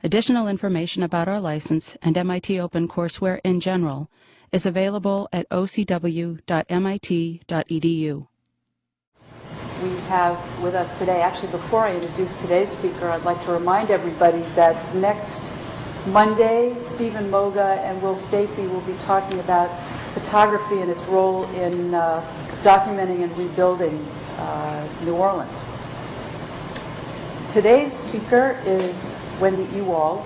Additional information about our license and MIT Open courseware in general is available at ocw.mit.edu. We have with us today, actually before I introduce today's speaker, I'd like to remind everybody that next Monday, Stephen Moga and Will Stacy will be talking about photography and its role in documenting and rebuilding New Orleans. Today's speaker is Wendy Ewald.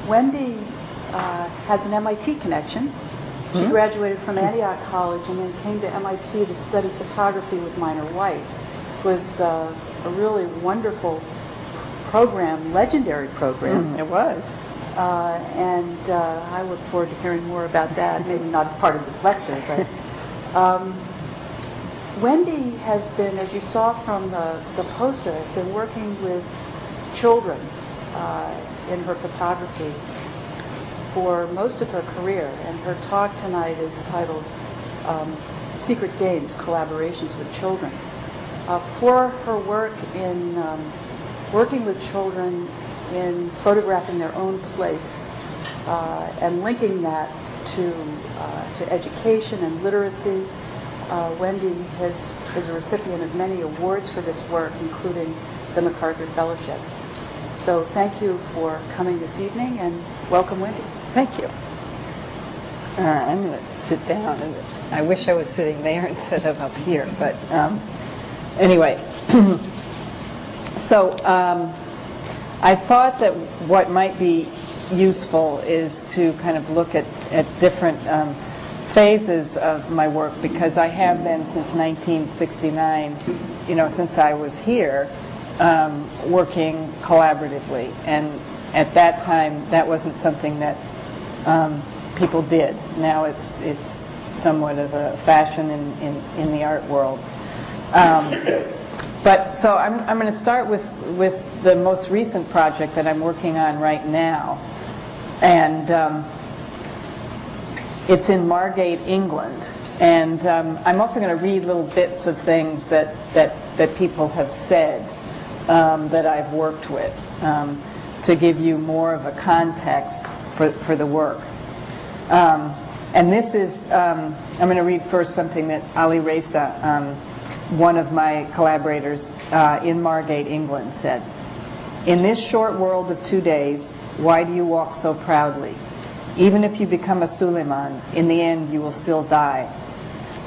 Wendy has an MIT connection. She graduated from Antioch College and then came to MIT to study photography with Minor White. It was a really wonderful program, legendary program. It was. And I look forward to hearing more about that, maybe not as part of this lecture, but Wendy has been, as you saw from the poster, has been working with children in her photography for most of her career, and her talk tonight is titled Secret Games, Collaborations with Children. For her work in working with children in photographing their own place and linking that to education and literacy, Wendy is a recipient of many awards for this work, including the MacArthur Fellowship. So thank you for coming this evening, and welcome, Wendy. Thank you. I'm going to sit down. I wish I was sitting there instead of up here, but anyway. So I thought that what might be useful is to kind of look at different phases of my work, because I have been since 1969, since I was here, working collaboratively. And at that time, that wasn't something that people did. Now it's somewhat of a fashion in the art world. But so I'm going to start with the most recent project that I'm working on right now, and it's in Margate, England. And I'm also going to read little bits of things that people have said that I've worked with to give you more of a context for the work. And this is, I'm going to read first something that Ali Reza, one of my collaborators in Margate, England, said. "In this short world of 2 days, why do you walk so proudly? Even if you become a Suleiman, in the end you will still die.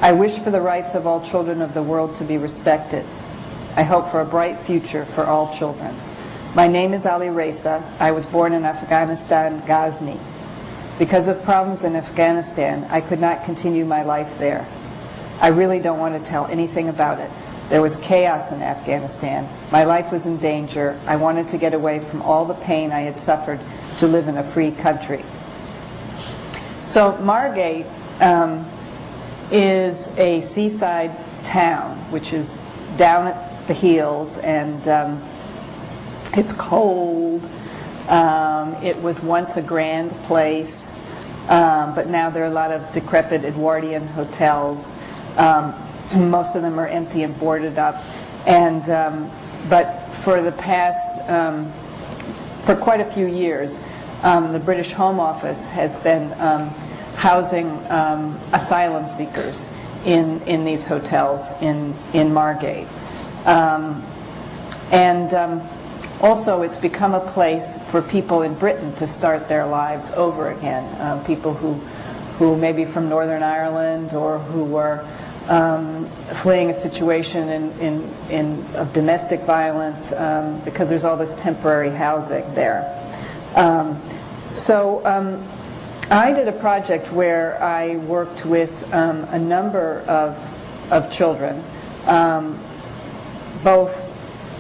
I wish for the rights of all children of the world to be respected. I hope for a bright future for all children. My name is Ali Reza. I was born in Afghanistan, Ghazni. Because of problems in Afghanistan, I could not continue my life there. I really don't want to tell anything about it. There was chaos in Afghanistan. My life was in danger. I wanted to get away from all the pain I had suffered to live in a free country." So Margate is a seaside town, which is down at the hills, and it's cold. It was once a grand place, but now there are a lot of decrepit Edwardian hotels. Most of them are empty and boarded up, and but for the past, for quite a few years, the British Home Office has been housing asylum seekers in these hotels in Margate, and also it's become a place for people in Britain to start their lives over again. People who may be from Northern Ireland, or who were fleeing a situation of domestic violence, because there's all this temporary housing there. So I did a project where I worked with a number of children, both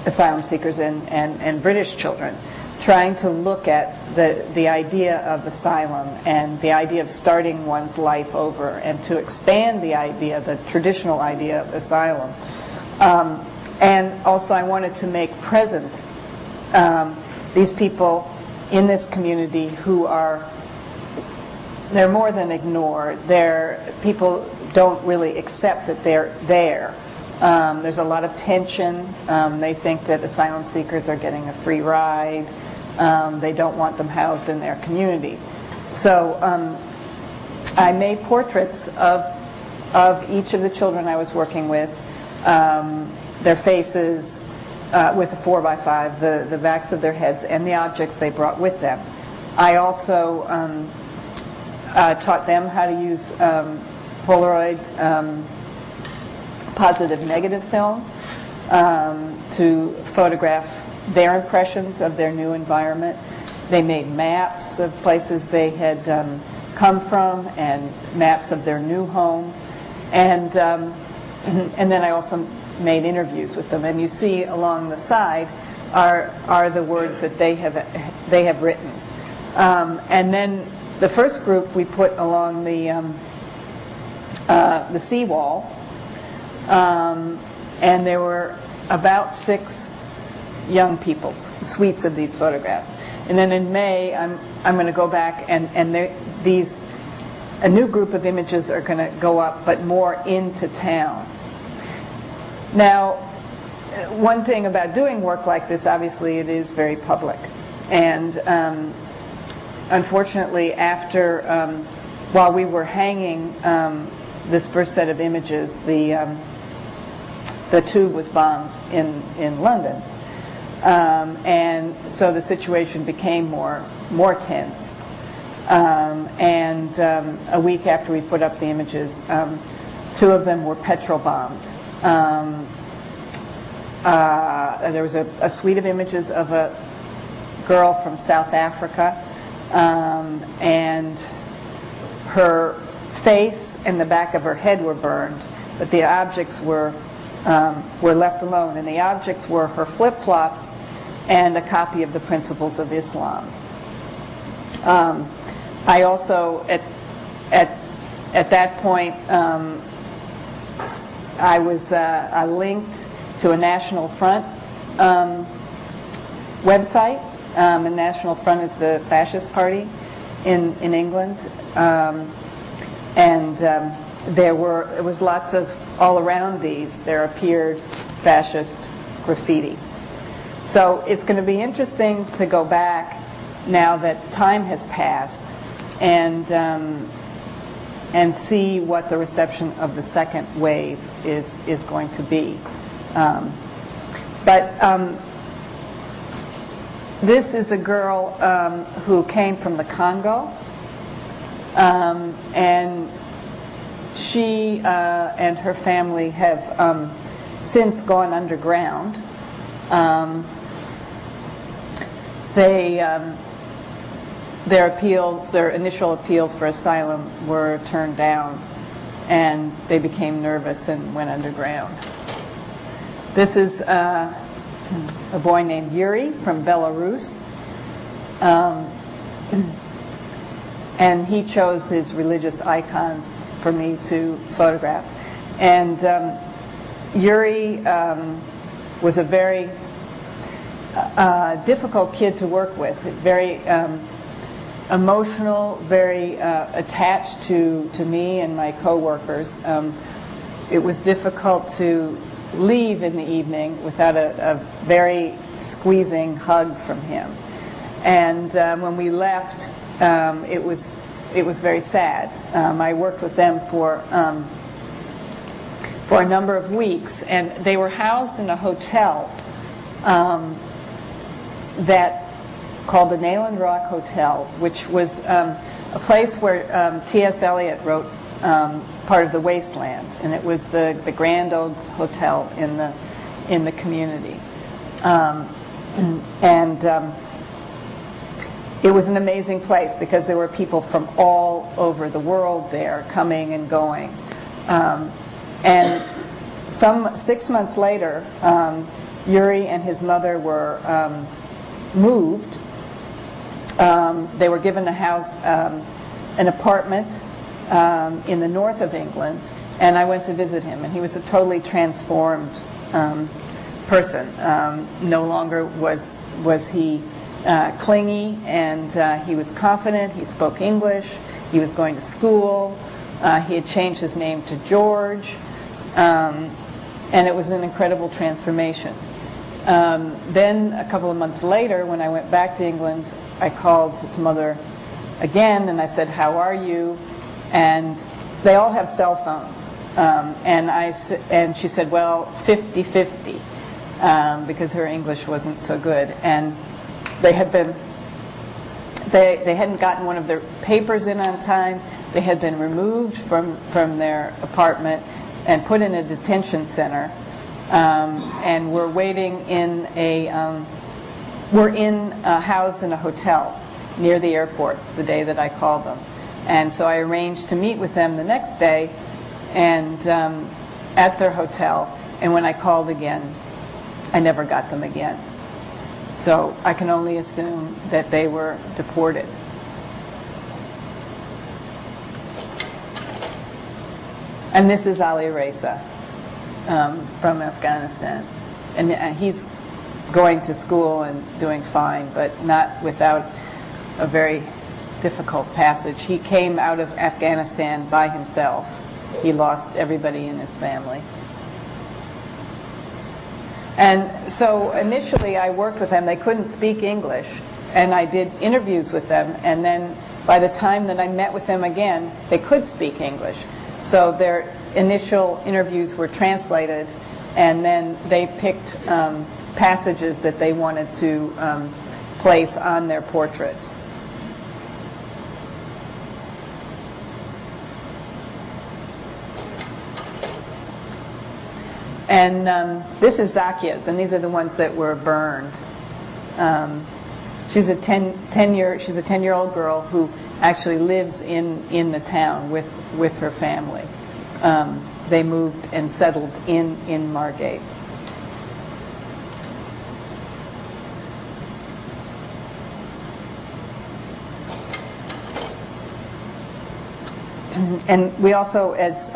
asylum seekers and British children, trying to look at the idea of asylum and the idea of starting one's life over, and to expand the traditional idea of asylum. And also I wanted to make present these people in this community who they're more than ignored. People don't really accept that they're there. There's a lot of tension. They think that asylum seekers are getting a free ride. They don't want them housed in their community. So I made portraits of each of the children I was working with, their faces, with a 4x5, the backs of their heads, and the objects they brought with them. I also taught them how to use Polaroid positive-negative film to photograph their impressions of their new environment. They made maps of places they had come from and maps of their new home. And then I also made interviews with them. And you see along the side are the words that they have written. And then the first group we put along the seawall, and there were about 6 young people's suites of these photographs. And then in May, I'm going to go back and a new group of images are going to go up, but more into town. Now, one thing about doing work like this, obviously, it is very public. And unfortunately, after, while we were hanging this first set of images, the tube was bombed in London. And so the situation became more tense. And a week after we put up the images, 2 of them were petrol bombed. There was a suite of images of a girl from South Africa, and her face and the back of her head were burned, but the objects were left alone, and the objects were her flip-flops and a copy of the Principles of Islam. I also, at that point, I linked to a National Front website. And National Front is the fascist party in England. And there was lots of, all around these, there appeared fascist graffiti. So it's going to be interesting to go back now that time has passed and see what the reception of the second wave is going to be. This is a girl who came from the Congo, and she and her family have since gone underground. Their initial appeals for asylum were turned down, and they became nervous and went underground. This is a boy named Yuri from Belarus, and he chose his religious icons for me to photograph. And Yuri was a very difficult kid to work with, very emotional, very attached to me and my co-workers. It was difficult to leave in the evening without a very squeezing hug from him. And when we left, it was very sad. I worked with them for a number of weeks, and they were housed in a hotel that called the Nayland Rock Hotel, which was a place where T.S. Eliot wrote part of The Wasteland, and it was the grand old hotel in the community. It was an amazing place because there were people from all over the world there coming and going. And 6 months later, Yuri and his mother were moved. They were given a house, an apartment in the north of England, and I went to visit him, and he was a totally transformed person. No longer was he clingy, and he was confident. He spoke English. He was going to school. He had changed his name to George, and it was an incredible transformation. Then a couple of months later, when I went back to England, I called his mother again, and I said, "How are you?" And they all have cell phones. And she said, "Well, 50-50," because her English wasn't so good. And they hadn't gotten one of their papers in on time. They had been removed from their apartment and put in a detention center, and were waiting in housed in a hotel near the airport the day that I called them. And so I arranged to meet with them the next day, and at their hotel. And when I called again, I never got them again. So I can only assume that they were deported. And this is Ali Reza from Afghanistan. And he's going to school and doing fine, but not without a very difficult passage. He came out of Afghanistan by himself. He lost everybody in his family. And so initially I worked with them. They couldn't speak English, and I did interviews with them, and then by the time that I met with them again, they could speak English. So their initial interviews were translated, and then they picked passages that they wanted to place on their portraits. And this is Zakia's, and these are the ones that were burned. She's a 10-year-old girl who actually lives in the town with her family. They moved and settled in Margate. And we also, as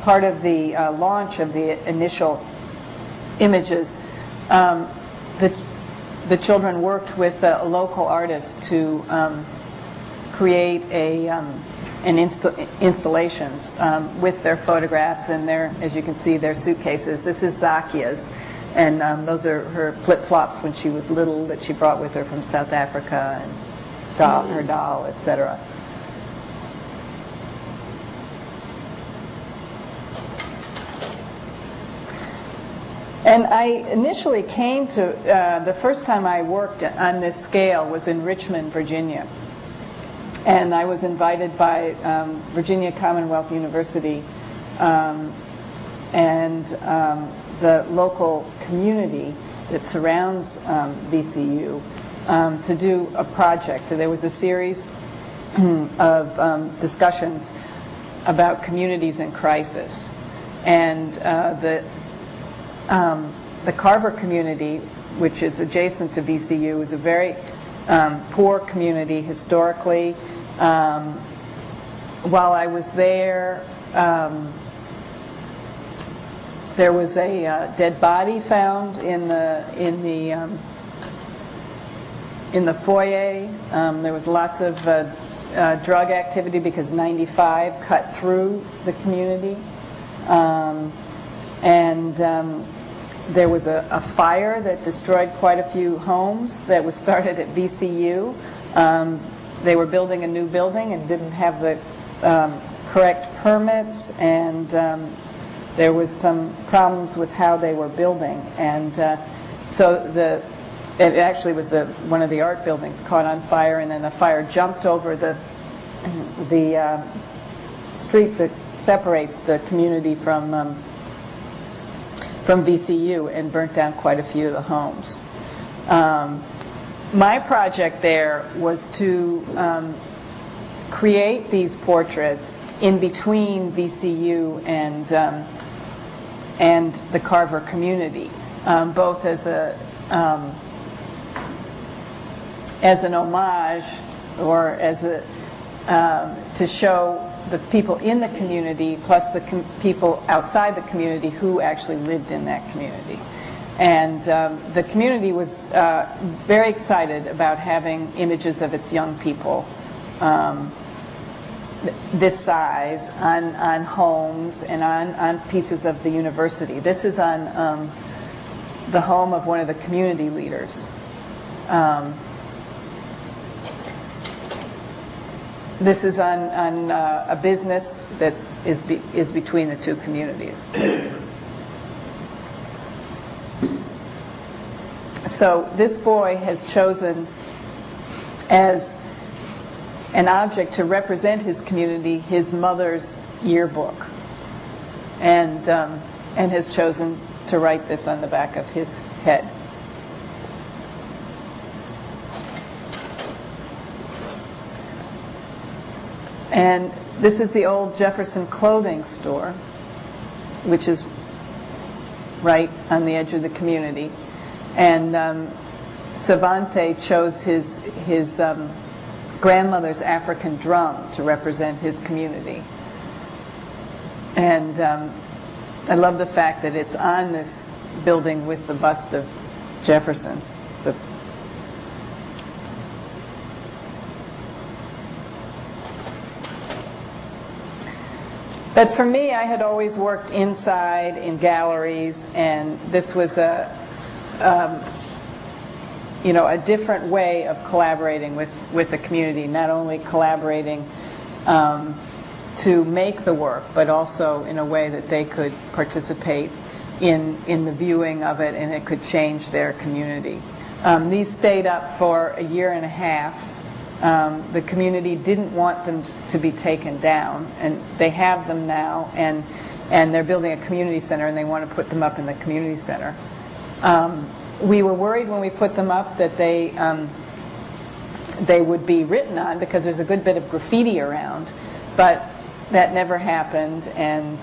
part of the launch of the initial images, the children worked with a local artist to create installations with their photographs and their, as you can see, their suitcases. This is Zakia's, and those are her flip-flops when she was little that she brought with her from South Africa, and her doll, etc. And I initially came to, the first time I worked on this scale was in Richmond, Virginia. And I was invited by Virginia Commonwealth University and the local community that surrounds VCU to do a project. There was a series of discussions about communities in crisis. And the Carver community, which is adjacent to VCU, is a very poor community historically. While I was there, there was a dead body found in the foyer. There was lots of drug activity because 95 cut through the community. There was a fire that destroyed quite a few homes that was started at VCU. They were building a new building and didn't have the correct permits, and there was some problems with how they were building. And so it actually was one of the art buildings caught on fire, and then the fire jumped over the street that separates the community from VCU and burnt down quite a few of the homes. My project there was to create these portraits in between VCU and the Carver community, both as an homage or as to show the people in the community plus the people outside the community who actually lived in that community. And the community was very excited about having images of its young people this size on homes and on pieces of the university. This is on the home of one of the community leaders. This is on a business that is between the two communities. So this boy has chosen as an object to represent his community his mother's yearbook, and has chosen to write this on the back of his head. And this is the old Jefferson clothing store, which is right on the edge of the community. And Savante chose his grandmother's African drum to represent his community. And I love the fact that it's on this building with the bust of Jefferson. But for me, I had always worked inside in galleries, and this was a different way of collaborating with the community, not only collaborating to make the work, but also in a way that they could participate in the viewing of it, and it could change their community. These stayed up for a year and a half. The community didn't want them to be taken down, and they have them now, and they're building a community center, and they want to put them up in the community center. We were worried when we put them up that they would be written on, because there's a good bit of graffiti around, but that never happened. And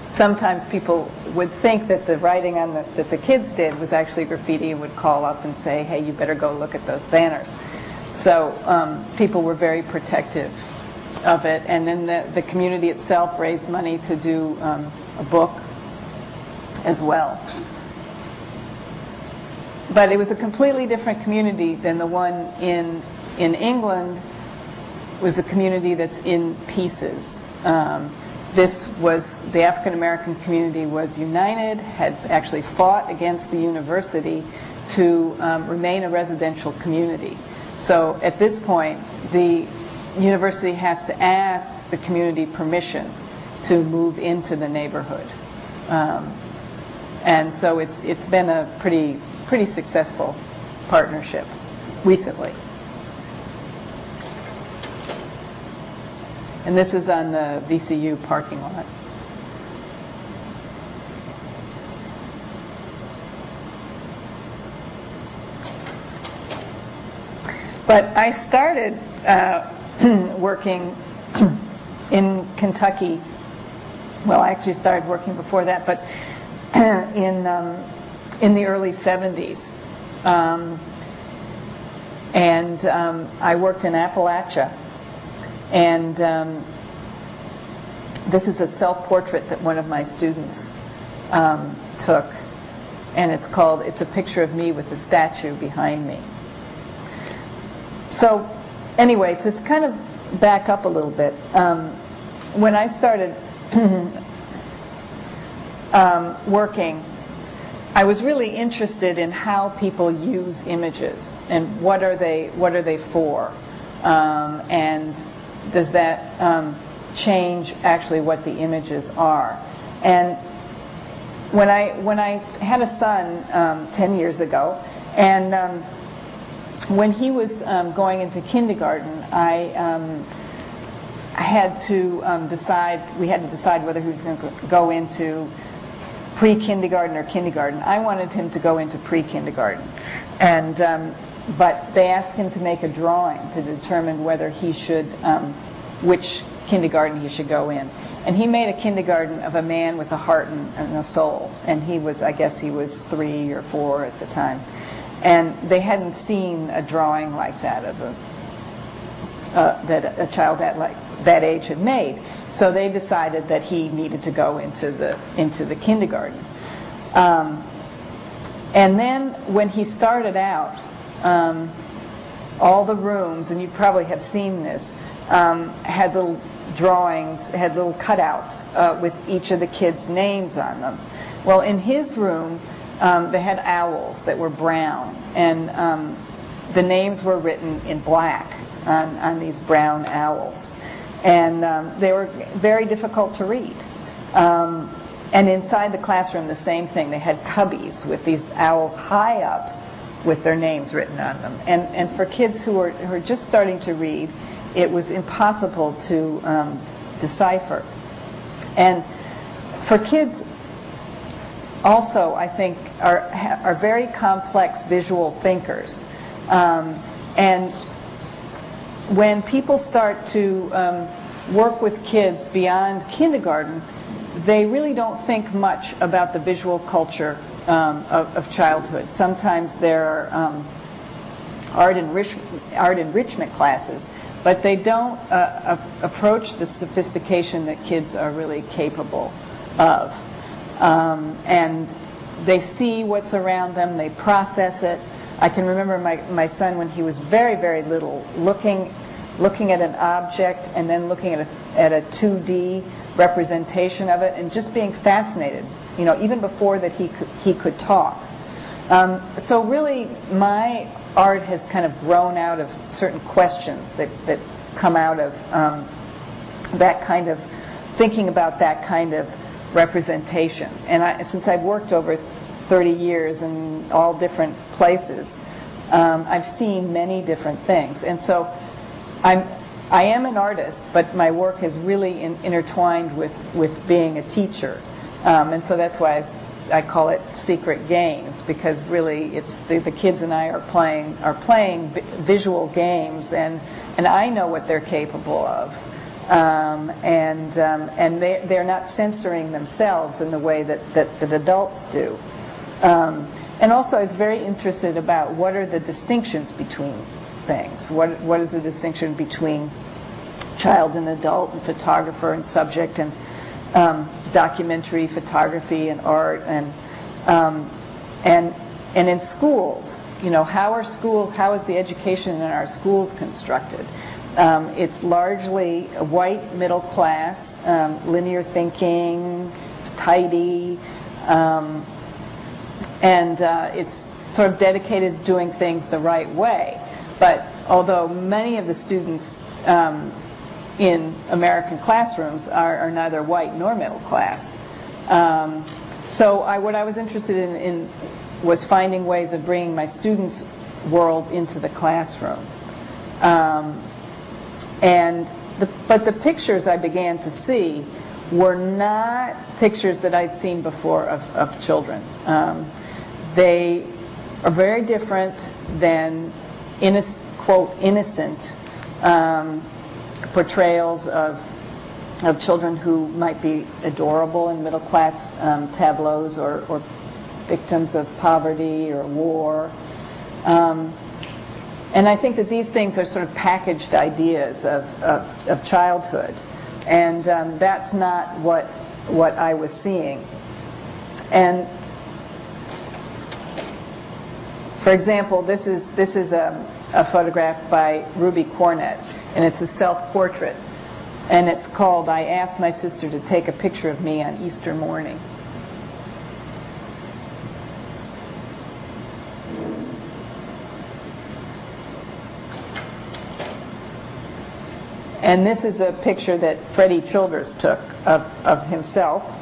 sometimes people would think that the writing on that the kids did was actually graffiti, and would call up and say, hey, you better go look at those banners. So people were very protective of it. And then the community itself raised money to do a book as well. But it was a completely different community than the one in England. Was a community that's in pieces. This was, the African American community was united, had actually fought against the university to remain a residential community. So at this point, the university has to ask the community permission to move into the neighborhood. And so it's been a pretty successful partnership recently. And this is on the VCU parking lot. But I started working in Kentucky. Well, I actually started working before that, but in the early 70s. And I worked in Appalachia. And this is a self-portrait that one of my students took. And it's a picture of me with the statue behind me. So anyway, to just kind of back up a little bit, when I started working, I was really interested in how people use images and what are they for, and does that change actually what the images are. And when I had a son 10 years ago, and when he was going into kindergarten, I had to we had to decide whether he was going to go into pre-kindergarten or kindergarten. I wanted him to go into pre-kindergarten, and but they asked him to make a drawing to determine whether he should, which kindergarten he should go in. And he made a kindergarten of a man with a heart and a soul, and I guess he was 3 or 4 at the time. And they hadn't seen a drawing like that of that a child that age had made. So they decided that he needed to go into the kindergarten. And then when he started out, all the rooms, and you probably have seen this, had little drawings, had little cutouts with each of the kids' names on them. Well, in his room, they had owls that were brown, and the names were written in black on these brown owls. And they were very difficult to read. And inside the classroom, the same thing. They had cubbies with these owls high up with their names written on them. And for kids who are just starting to read, it was impossible to decipher. And for kids also, I think, are very complex visual thinkers. And when people start to work with kids beyond kindergarten, they really don't think much about the visual culture of childhood. Sometimes there are art enrichment classes, but they don't approach the sophistication that kids are really capable of. And they see what's around them, they process it. I can remember my son when he was very, very little, looking at an object and then looking at a 2D representation of it and just being fascinated, you know, even before that he could talk. So really, my art has kind of grown out of certain questions that come out of that kind of thinking about that kind of representation. And since I've worked over 30 years in all different places, I've seen many different things. And so I am an artist, but my work is really intertwined with being a teacher. And so that's why I call it secret games, because really it's the kids and I are playing visual games, and I know what they're capable of. And they're not censoring themselves in the way that adults do. And also I was very interested about what are the distinctions between things. What is the distinction between child and adult and photographer and subject and documentary photography and art and in schools, you know, how is the education in our schools constructed? It's largely a white middle class, linear thinking, it's tidy, and it's sort of dedicated to doing things the right way. But although many of the students in American classrooms are neither white nor middle class. So what I was interested in was finding ways of bringing my students' world into the classroom. But the pictures I began to see were not pictures that I'd seen before of children. They are very different than quote, innocent portrayals of children who might be adorable in middle class tableaus or victims of poverty or war. And I think that these things are sort of packaged ideas of childhood, and that's not what I was seeing. And for example, this is a photograph by Ruby Cornett, and it's a self-portrait, and it's called "I Asked My Sister to Take a Picture of Me on Easter Morning." And this is a picture that Freddie Childers took of himself.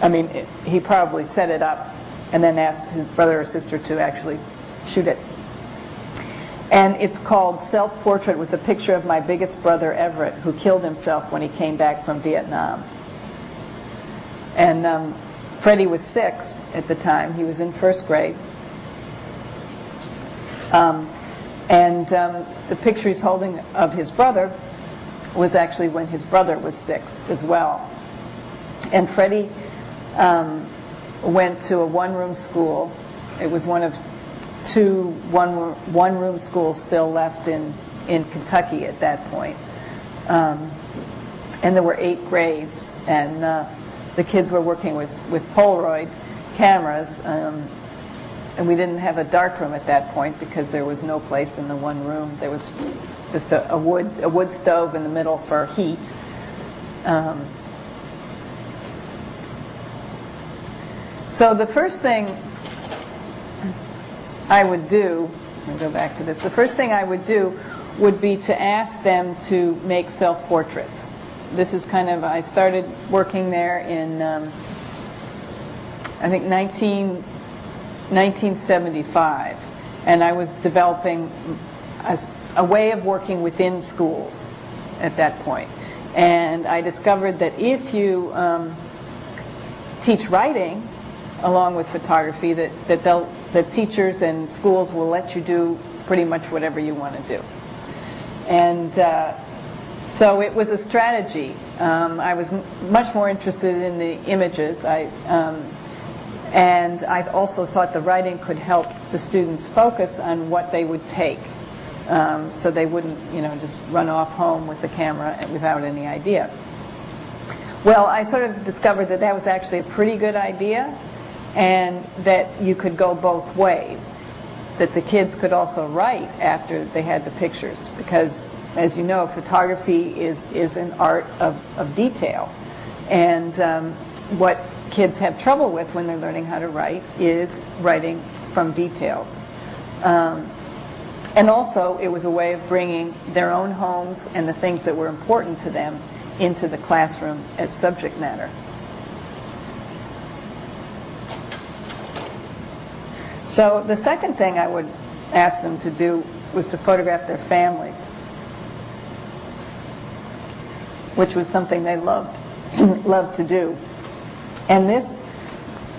I mean, he probably set it up and then asked his brother or sister to actually shoot it. And it's called "Self-Portrait with a Picture of My Biggest Brother Everett, who killed himself when he came back from Vietnam." And Freddie was 6 at the time. He was in 1st grade. The picture he's holding of his brother was actually when his brother was 6 as well. And Freddie went to a one-room school. It was one of 2 one-room schools still left in Kentucky at that point. And there were 8 grades, and the kids were working with Polaroid cameras, and we didn't have a darkroom at that point because there was no place in the one room. There was just a wood stove in the middle for heat. So the first thing I would do, let me go back to this, the first thing I would do would be to ask them to make self-portraits. This is kind of, I started working there in, I think 1975, and I was developing a way of working within schools at that point. And I discovered that if you teach writing along with photography, that teachers and schools will let you do pretty much whatever you want to do. And so it was a strategy. I was much more interested in the images. And I also thought the writing could help the students focus on what they would take. So they wouldn't, just run off home with the camera without any idea. Well, I sort of discovered that that was actually a pretty good idea, and that you could go both ways. That the kids could also write after they had the pictures, because, as you know, photography is an art of detail. And what kids have trouble with when they're learning how to write is writing from details. And also, it was a way of bringing their own homes and the things that were important to them into the classroom as subject matter. So the second thing I would ask them to do was to photograph their families, which was something they loved to do. And this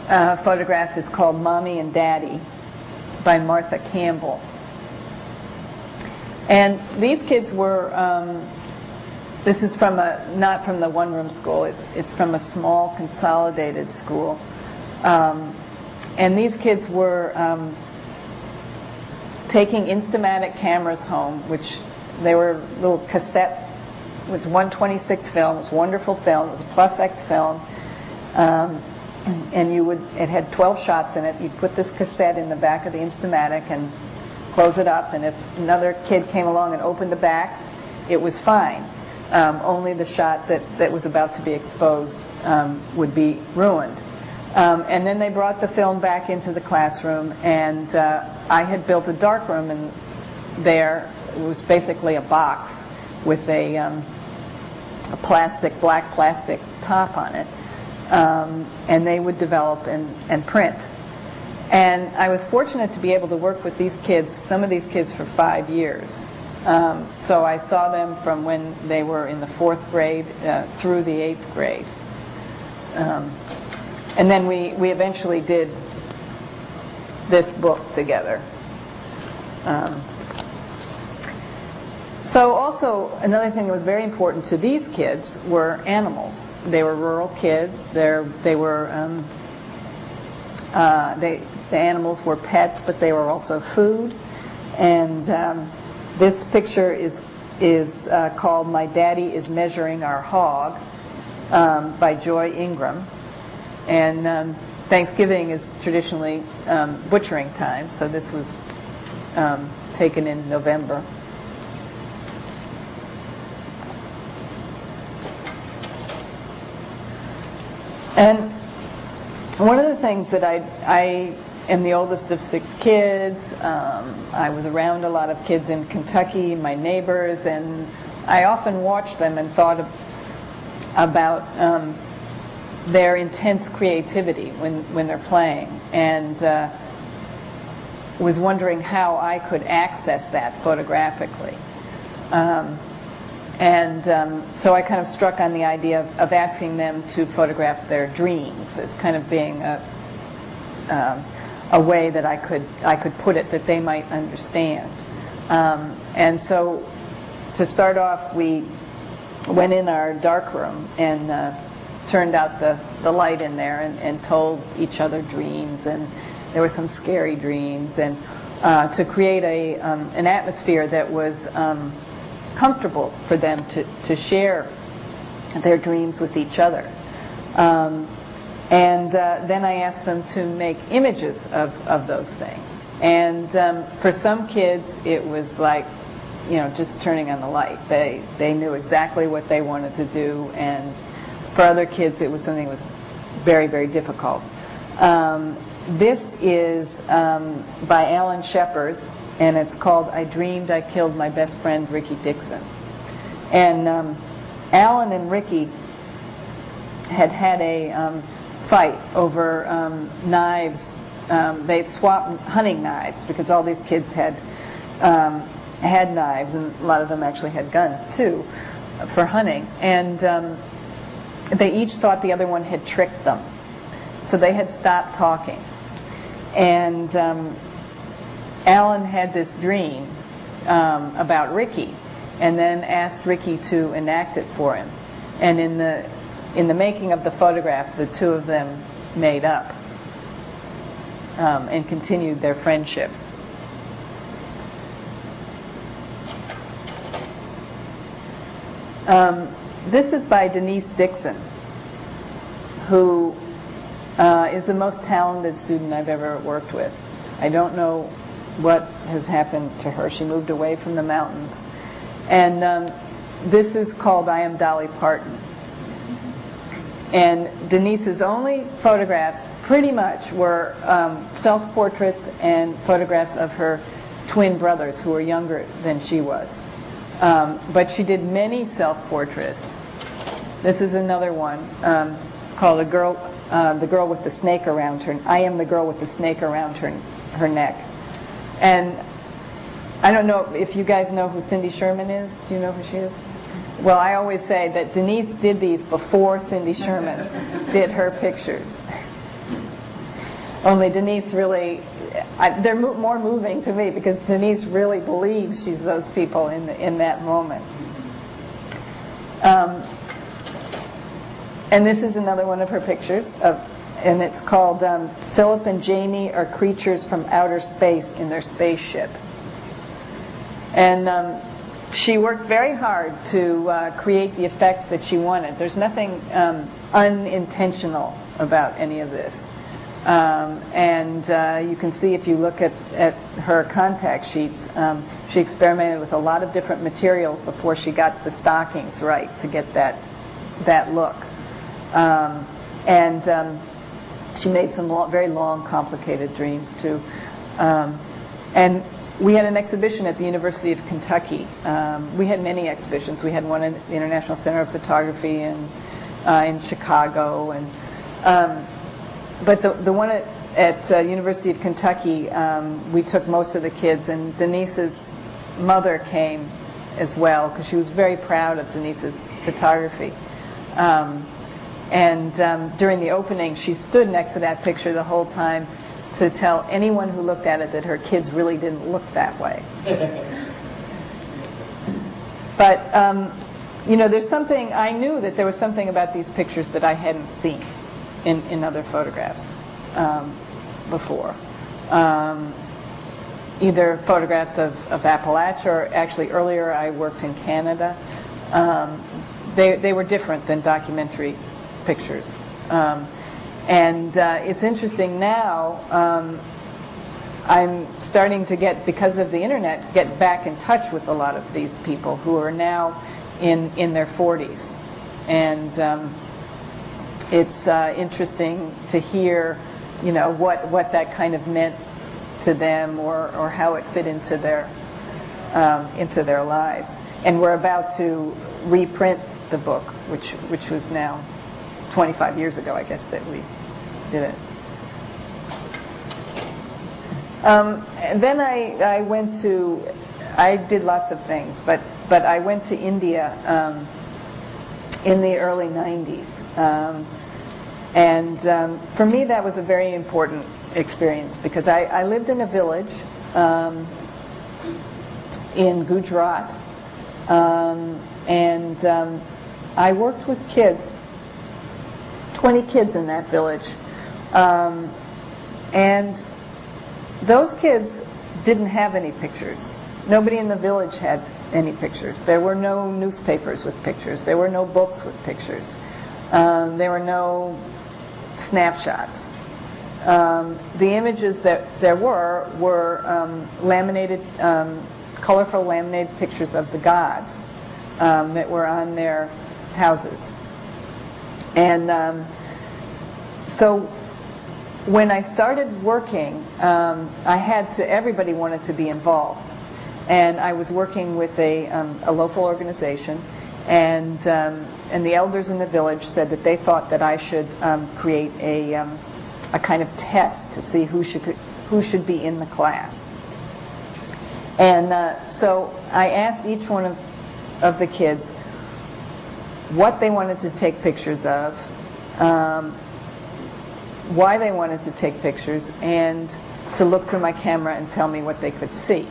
photograph is called Mommy and Daddy by Martha Campbell. And these kids were, this is from not from the one-room school, it's from a small consolidated school. And these kids were taking Instamatic cameras home, which they were little cassette, it was 126 film, it was wonderful film, it was a +X film. And it had 12 shots in it. You'd put this cassette in the back of the Instamatic and close it up, and if another kid came along and opened the back, it was fine. Only the shot that was about to be exposed would be ruined. And then they brought the film back into the classroom, and I had built a darkroom in there. It was basically a box with a black plastic top on it. And they would develop and print. And I was fortunate to be able to work with these kids, some of these kids, for 5 years. So I saw them from when they were in the 4th grade through the 8th grade. And then we eventually did this book together. So also, another thing that was very important to these kids were animals. They were rural kids. The animals were pets, but they were also food. And this picture is called "My Daddy is Measuring Our Hog" by Joy Ingram. And Thanksgiving is traditionally butchering time, so this was taken in November. And one of the things that I am the oldest of 6 kids. I was around a lot of kids in Kentucky, my neighbors, and I often watched them and thought about their intense creativity when they're playing, and was wondering how I could access that photographically. So I kind of struck on the idea of asking them to photograph their dreams as kind of being a way that I could put it that they might understand. And so to start off, we went in our dark room and turned out the light in there and told each other dreams, and there were some scary dreams, and to create an atmosphere that was comfortable for them to share their dreams with each other. Then I asked them to make images of those things. And for some kids, it was like, just turning on the light. They knew exactly what they wanted to do, and for other kids, it was something that was very, very difficult. this is by Alan Shepard, and it's called "I Dreamed I Killed My Best Friend Ricky Dixon." And Alan and Ricky had a fight over knives. They'd swapped hunting knives because all these kids had knives, and a lot of them actually had guns too for hunting. And they each thought the other one had tricked them, so they had stopped talking. And Alan had this dream about Ricky, and then asked Ricky to enact it for him. And in the making of the photograph, the two of them made up and continued their friendship. This is by Denise Dixon, who is the most talented student I've ever worked with. I don't know what has happened to her. She moved away from the mountains. And this is called "I Am Dolly Parton." And Denise's only photographs pretty much were self-portraits and photographs of her twin brothers who were younger than she was. But she did many self-portraits. This is another one called "The Girl with the Snake Around Her." I am the girl with the snake around her neck. And I don't know if you guys know who Cindy Sherman is. Do you know who she is? Well, I always say that Denise did these before Cindy Sherman did her pictures. Only Denise really, they're more moving to me because Denise really believes she's those people in that moment. And this is another one of her pictures, and it's called "Philip and Jamie Are Creatures from Outer Space in Their Spaceship." And she worked very hard to create the effects that she wanted. There's nothing unintentional about any of this. And you can see if you look at her contact sheets, she experimented with a lot of different materials before she got the stockings right to get that look. And she made some very long, complicated dreams too. And we had an exhibition at the University of Kentucky. We had many exhibitions. We had one at the International Center of Photography in Chicago, and but the one at University of Kentucky, we took most of the kids, and Denise's mother came as well because she was very proud of Denise's photography. And during the opening, she stood next to that picture the whole time to tell anyone who looked at it that her kids really didn't look that way. But, you know, there's something, I knew that there was something about these pictures that I hadn't seen in other photographs before. Either photographs of Appalachia, or actually earlier I worked in Canada. They were different than documentary pictures. And it's interesting now, I'm starting to because of the internet, get back in touch with a lot of these people who are now in their 40s. And it's interesting to hear, you know, what that kind of meant to them, or how it fit into their lives. And we're about to reprint the book, which was now 25 years ago, I guess, that we did it. And then I did lots of things, but I went to India in the early 90s. And for me, that was a very important experience because I lived in a village in Gujarat, and I worked with kids, 20 kids in that village. And those kids didn't have any pictures. Nobody in the village had any pictures. There were no newspapers with pictures. There were no books with pictures. There were no snapshots. The images that there were laminated, colorful laminated pictures of the gods that were on their houses. And so when I started working, everybody wanted to be involved. And I was working with a local organization, and the elders in the village said that they thought that I should create a kind of test to see who should be in the class. And so I asked each one of the kids what they wanted to take pictures of, why they wanted to take pictures, and to look through my camera and tell me what they could see.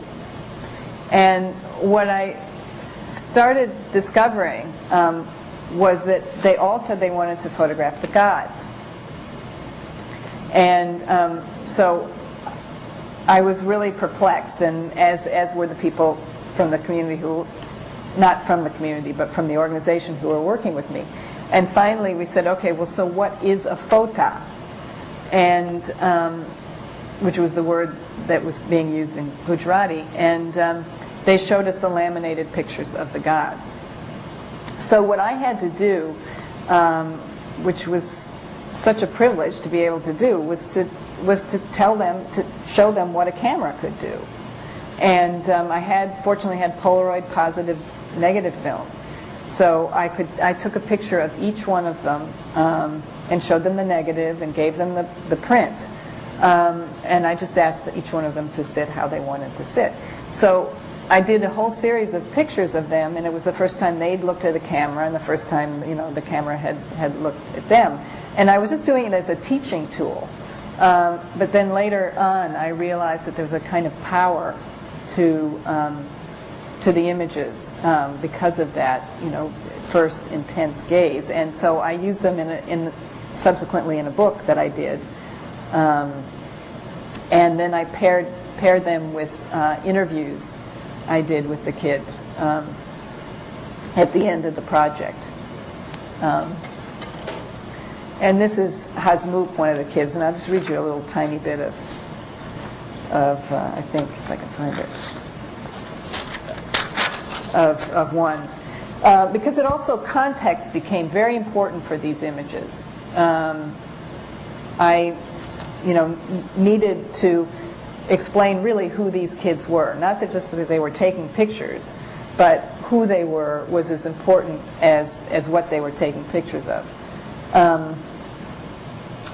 And what I started discovering was that they all said they wanted to photograph the gods. And so I was really perplexed, and as were the people from the community who, not from the community, but from the organization who were working with me. And finally we said, okay, well, so what is a photo? And which was the word that was being used in Gujarati. And they showed us the laminated pictures of the gods. So what I had to do, which was such a privilege to be able to do, was to tell them, to show them what a camera could do. And I fortunately had Polaroid positive negative film. So I took a picture of each one of them and showed them the negative and gave them the print. And I just asked each one of them to sit how they wanted to sit. So I did a whole series of pictures of them, and it was the first time they'd looked at a camera and the first time, you know, the camera had looked at them. And I was just doing it as a teaching tool. But then later on, I realized that there was a kind of power to the images because of that, you know, first intense gaze. And so I used them subsequently in a book that I did. And then I paired them with interviews I did with the kids at the end of the project. And this is Hasmukh, one of the kids, and I'll just read you a little tiny bit of I think, if I can find it, of one. Because it also, context became very important for these images. I, you know, needed to explain really who these kids were. Not that just that they were taking pictures, but who they were was as important as what they were taking pictures of.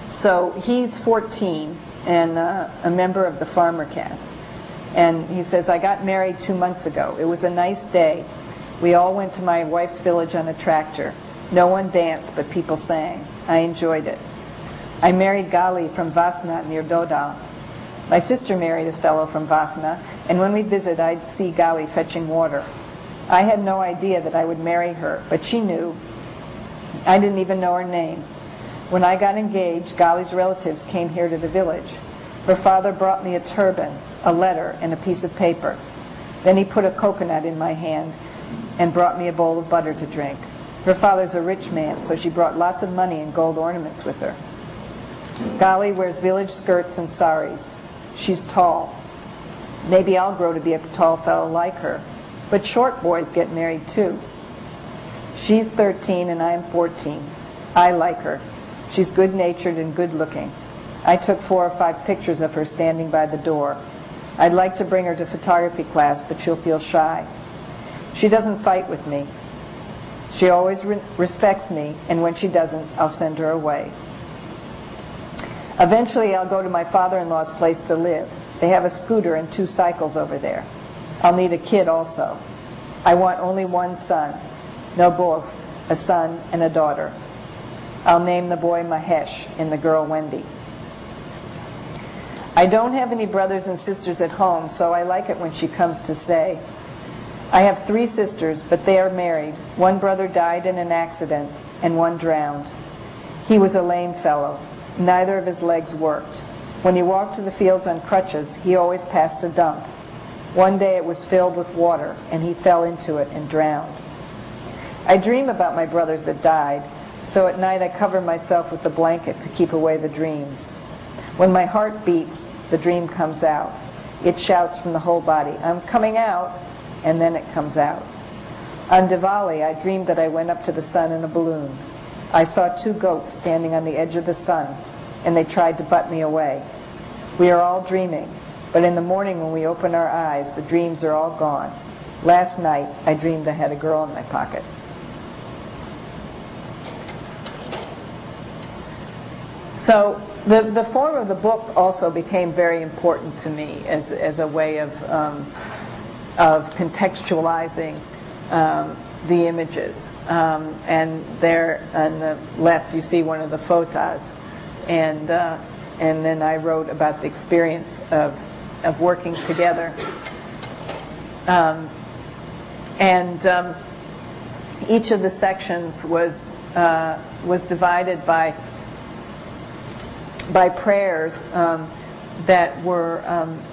So he's 14 and a member of the farmer caste. And he says, I got married 2 months ago. It was a nice day. We all went to my wife's village on a tractor. No one danced, but people sang. I enjoyed it. I married Gali from Vasna near Dodal. My sister married a fellow from Vasna, and when we visit, I'd see Gali fetching water. I had no idea that I would marry her, but she knew. I didn't even know her name. When I got engaged, Gali's relatives came here to the village. Her father brought me a turban, a letter, and a piece of paper. Then he put a coconut in my hand and brought me a bowl of butter to drink. Her father's a rich man, so she brought lots of money and gold ornaments with her. Gali wears village skirts and saris. She's tall. Maybe I'll grow to be a tall fellow like her. But short boys get married too. She's 13 and I am 14. I like her. She's good-natured and good-looking. I took 4 or 5 pictures of her standing by the door. I'd like to bring her to photography class, but she'll feel shy. She doesn't fight with me. She always respects me, and when she doesn't, I'll send her away. Eventually, I'll go to my father-in-law's place to live. They have a scooter and 2 cycles over there. I'll need a kid also. I want only one son. No, both, a son and a daughter. I'll name the boy Mahesh and the girl Wendy. I don't have any brothers and sisters at home, so I like it when she comes to stay. I have 3 sisters, but they are married. One brother died in an accident, and one drowned. He was a lame fellow. Neither of his legs worked. When he walked to the fields on crutches, he always passed a dump. One day it was filled with water, and he fell into it and drowned. I dream about my brothers that died, so at night I cover myself with the blanket to keep away the dreams. When my heart beats, the dream comes out. It shouts from the whole body, I'm coming out, and then it comes out. On Diwali, I dreamed that I went up to the sun in a balloon. I saw 2 goats standing on the edge of the sun. and they tried to butt me away. We are all dreaming, but in the morning when we open our eyes, the dreams are all gone. Last night, I dreamed I had a girl in my pocket. So the form of the book also became very important to me as a way of contextualizing the images. And there on the left, you see one of the photos, and then I wrote about the experience of working together. Each of the sections was divided by prayers that were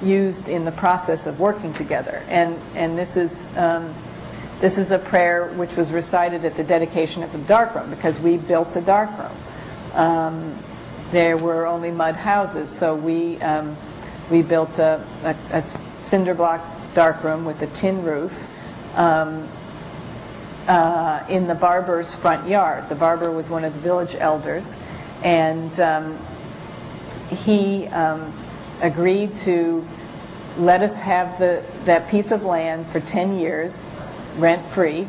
used in the process of working together. And this is a prayer which was recited at the dedication of the darkroom, because we built a darkroom. There were only mud houses, so we built a cinder block darkroom with a tin roof in the barber's front yard. The barber was one of the village elders, and he agreed to let us have that piece of land for 10 years, rent-free,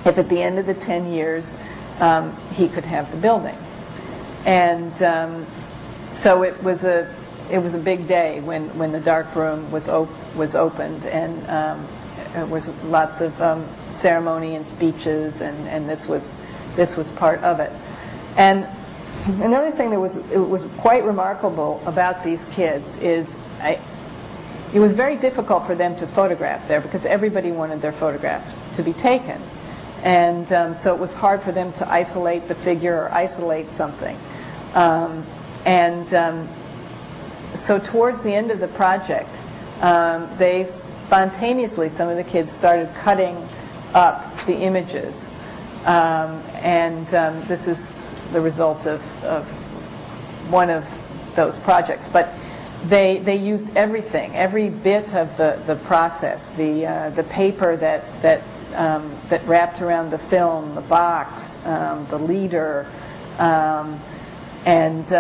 if at the end of the 10 years he could have the building. And so it was a big day when the dark room was opened, and there was lots of ceremony and speeches, and this was part of it. And another thing that was quite remarkable about these kids is it was very difficult for them to photograph there, because everybody wanted their photograph to be taken. And so it was hard for them to isolate the figure or isolate something. So towards the end of the project, they spontaneously, some of the kids started cutting up the images. This is the result of one of those projects. But they used everything, every bit of the process, the paper that wrapped around the film, the box, the leader, and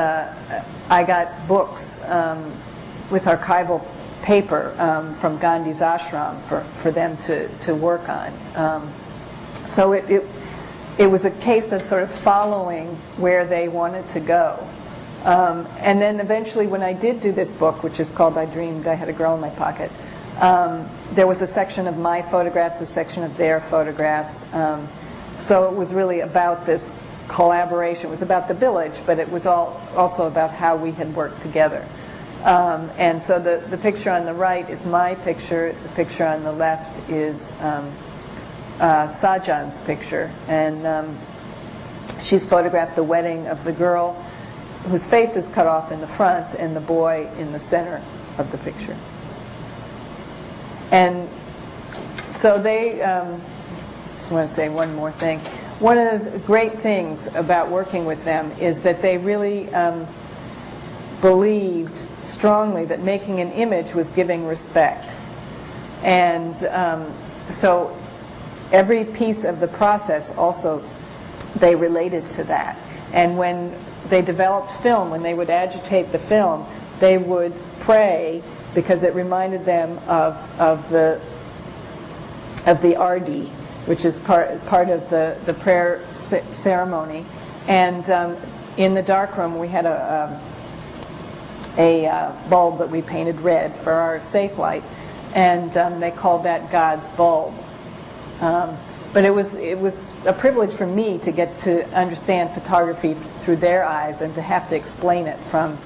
I got books with archival paper from Gandhi's ashram for them to work on. So it was a case of sort of following where they wanted to go. And then eventually, when I did do this book, which is called I Dreamed I Had a Girl in My Pocket, there was a section of my photographs, a section of their photographs. So it was really about this collaboration. It was about the village, but it was also about how we had worked together. And so the picture on the right is my picture. The picture on the left is Sajan's picture. And she's photographed the wedding of the girl whose face is cut off in the front, and the boy in the center of the picture. And so they, just want to say one more thing. One of the great things about working with them is that they really believed strongly that making an image was giving respect. And so every piece of the process also, they related to that. And when they developed film, when they would agitate the film, they would pray, because it reminded them of the ardi, which is part of the prayer ceremony. And in the darkroom, we had a bulb that we painted red for our safe light, and they called that God's bulb. But it was a privilege for me to get to understand photography through their eyes, and to have to explain it from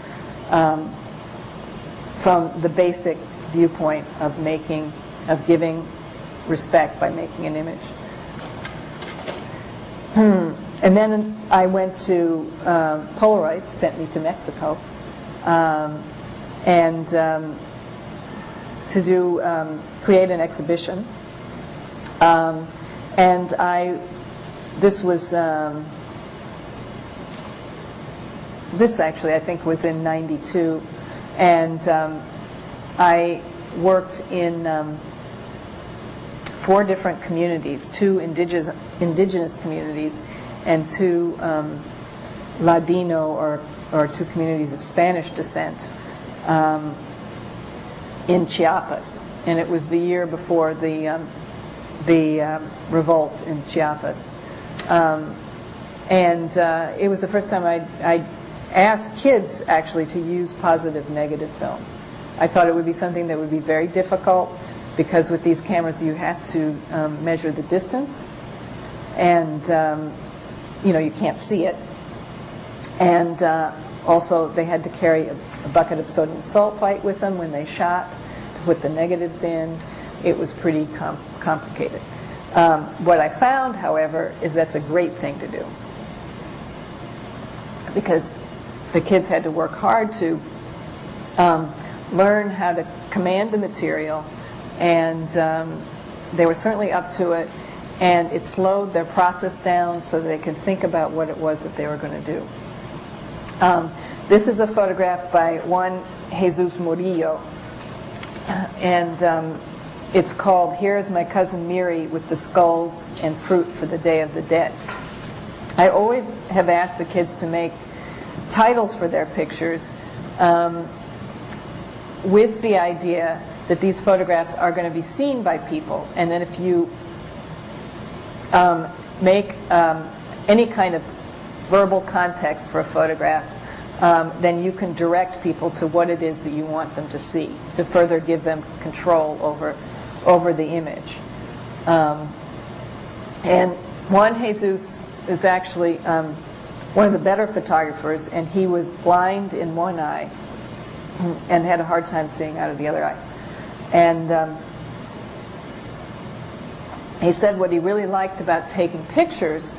the basic viewpoint of giving respect by making an image. And then I went to Polaroid, sent me to Mexico, and to create an exhibition. And this actually I think was in '92, and I worked in 4 different communities, 2 indigenous communities, and 2 Ladino or two communities of Spanish descent in Chiapas, and it was the year before the revolt in Chiapas, and it was the first time I asked kids actually to use positive negative film. I thought it would be something that would be very difficult because with these cameras you have to measure the distance, and you can't see it, and also they had to carry a bucket of sodium sulfite with them when they shot to put the negatives in. It was pretty complicated. What I found, however, is that's a great thing to do because the kids had to work hard to learn how to command the material, and they were certainly up to it, and it slowed their process down so they could think about what it was that they were going to do. This is a photograph by Juan Jesus Murillo, and it's called "Here's My Cousin Miri with the Skulls and Fruit for the Day of the Dead." I always have asked the kids to make titles for their pictures with the idea that these photographs are going to be seen by people, and then if you make any kind of verbal context for a photograph, then you can direct people to what it is that you want them to see, to further give them control over the image. And Juan Jesus is actually one of the better photographers, and he was blind in one eye and had a hard time seeing out of the other eye. And he said what he really liked about taking pictures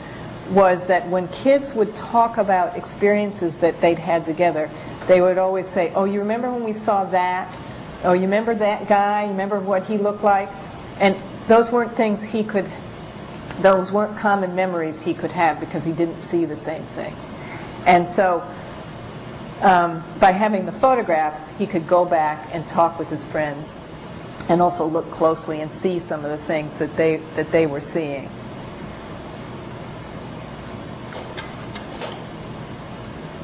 was that when kids would talk about experiences that they'd had together, they would always say, "Oh, you remember when we saw that? Oh, you remember that guy? You remember what he looked like?" And those weren't things those weren't common memories he could have because he didn't see the same things. And so by having the photographs, he could go back and talk with his friends and also look closely and see some of the things that they were seeing.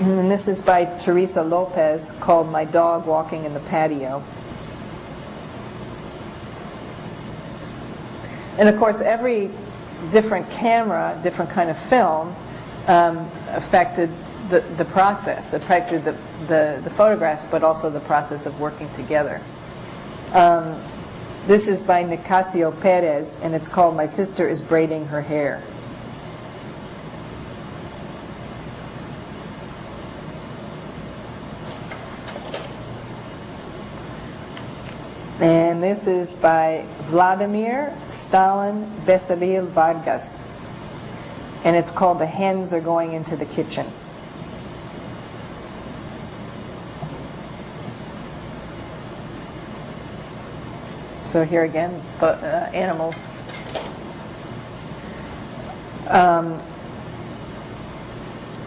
And this is by Teresa Lopez, called "My Dog Walking in the Patio." And of course, every different camera, different kind of film, affected the process, affected the photographs, but also the process of working together. This is by Nicasio Perez, and it's called "My Sister is Braiding Her Hair." And this is by Vladimir Stalin Besavil Vargas, and it's called "The Hens Are Going into the Kitchen." So here again, animals.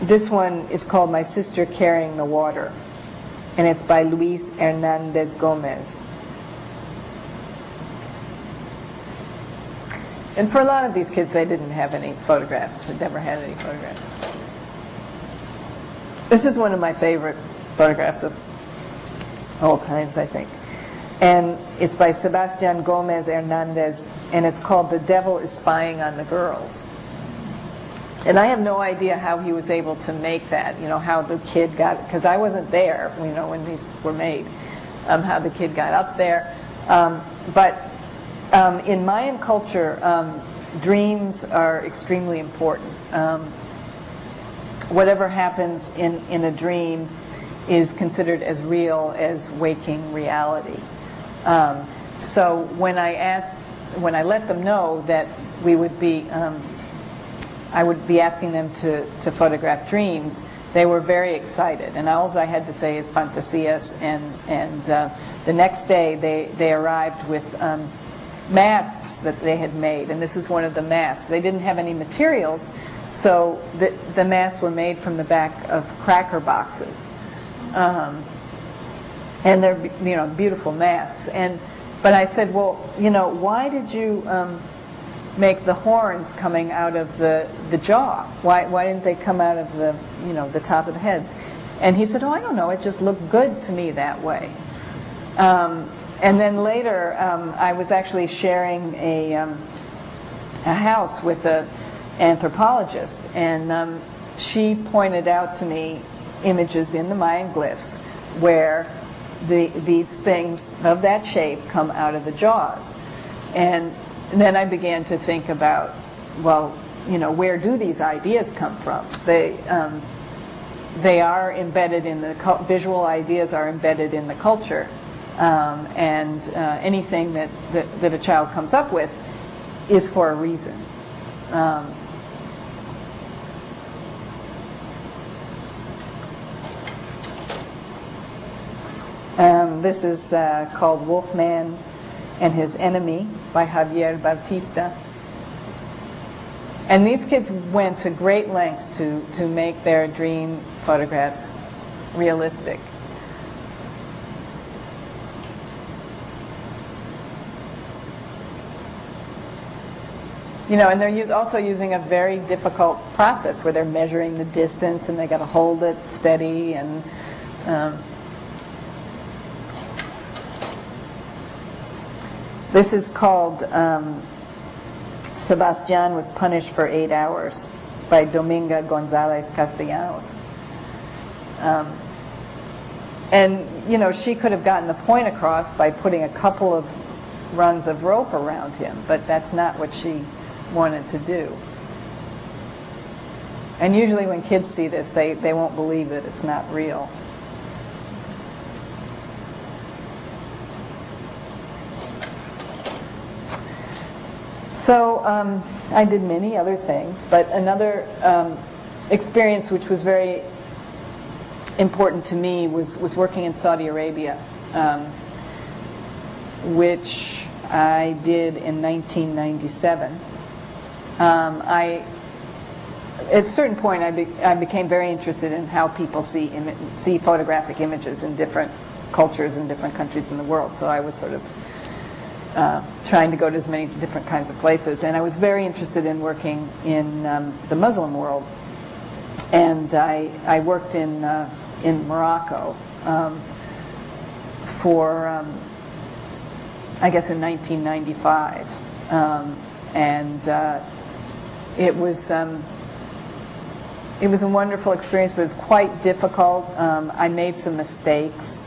This one is called "My Sister Carrying the Water," and it's by Luis Hernandez Gomez. And for a lot of these kids, they didn't have any photographs. They never had any photographs. This is one of my favorite photographs of all times, I think. And it's by Sebastian Gomez Hernandez, and it's called "The Devil is Spying on the Girls." And I have no idea how he was able to make that, how the kid got, because I wasn't there, when these were made, how the kid got up there. But in Mayan culture, dreams are extremely important. Whatever happens in a dream is considered as real as waking reality. So when I let them know that we would be, I would be asking them to photograph dreams, they were very excited. And all I had to say is "fantasias," and the next day they arrived with masks that they had made, and this is one of the masks. They didn't have any materials, so the masks were made from the back of cracker boxes, and they're beautiful masks. But I said, well, why did you make the horns coming out of the jaw? Why didn't they come out of the, the top of the head? And he said, oh, I don't know, it just looked good to me that way. And then later, I was actually sharing a house with an anthropologist, and she pointed out to me images in the Mayan glyphs where these things of that shape come out of the jaws. And then I began to think about, well, where do these ideas come from? They are embedded in the visual ideas are embedded in the culture, and anything that a child comes up with is for a reason. This is called Wolfman and His Enemy by Javier Bautista. And these kids went to great lengths to make their dream photographs realistic. And they're also using a very difficult process where they're measuring the distance and they got to hold it steady. And this is called Sebastián Was Punished for 8 Hours by Dominga González Castellanos. And she could have gotten the point across by putting a couple of rungs of rope around him, but that's not what she wanted to do. And usually when kids see this, they won't believe that it's not real. So I did many other things, but another experience which was very important to me was working in Saudi Arabia, which I did in 1997. At a certain point, I became very interested in how people see photographic images in different cultures and different countries in the world. So I was sort of trying to go to as many different kinds of places. And I was very interested in working in the Muslim world. And I worked in Morocco for, I guess, in 1995. It was a wonderful experience, but it was quite difficult. I made some mistakes.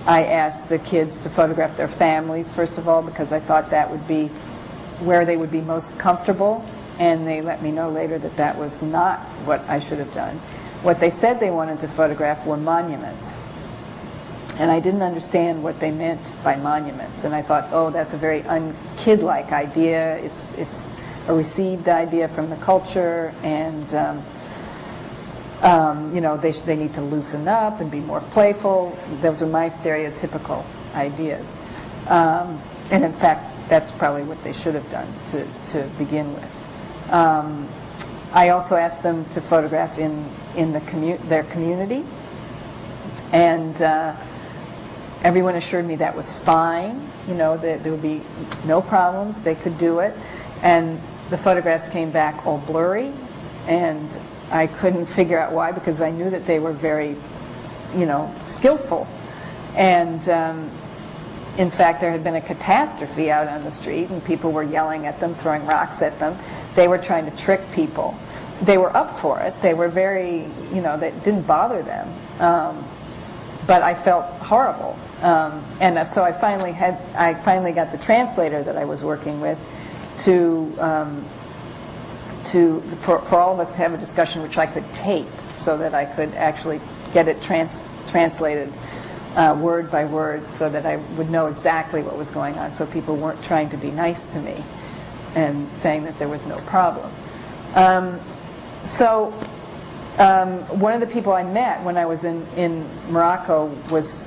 I asked the kids to photograph their families, first of all, because I thought that would be where they would be most comfortable, and they let me know later that that was not what I should have done. What they said they wanted to photograph were monuments, and I didn't understand what they meant by monuments, and I thought, oh, that's a very un-kid-like idea. It's a received idea from the culture, and they need to loosen up and be more playful. Those are my stereotypical ideas. And in fact, that's probably what they should have done to begin with. I also asked them to photograph in their community, and everyone assured me that was fine, that there would be no problems, they could do it. And the photographs came back all blurry, and I couldn't figure out why, because I knew that they were very, skillful. And in fact, there had been a catastrophe out on the street, and people were yelling at them, throwing rocks at them. They were trying to trick people. They were up for it. They were very, that didn't bother them. But I felt horrible. And so I finally got the translator that I was working with for all of us to have a discussion which I could tape, so that I could actually get it translated word by word, so that I would know exactly what was going on, so people weren't trying to be nice to me and saying that there was no problem. One of the people I met when I was in Morocco was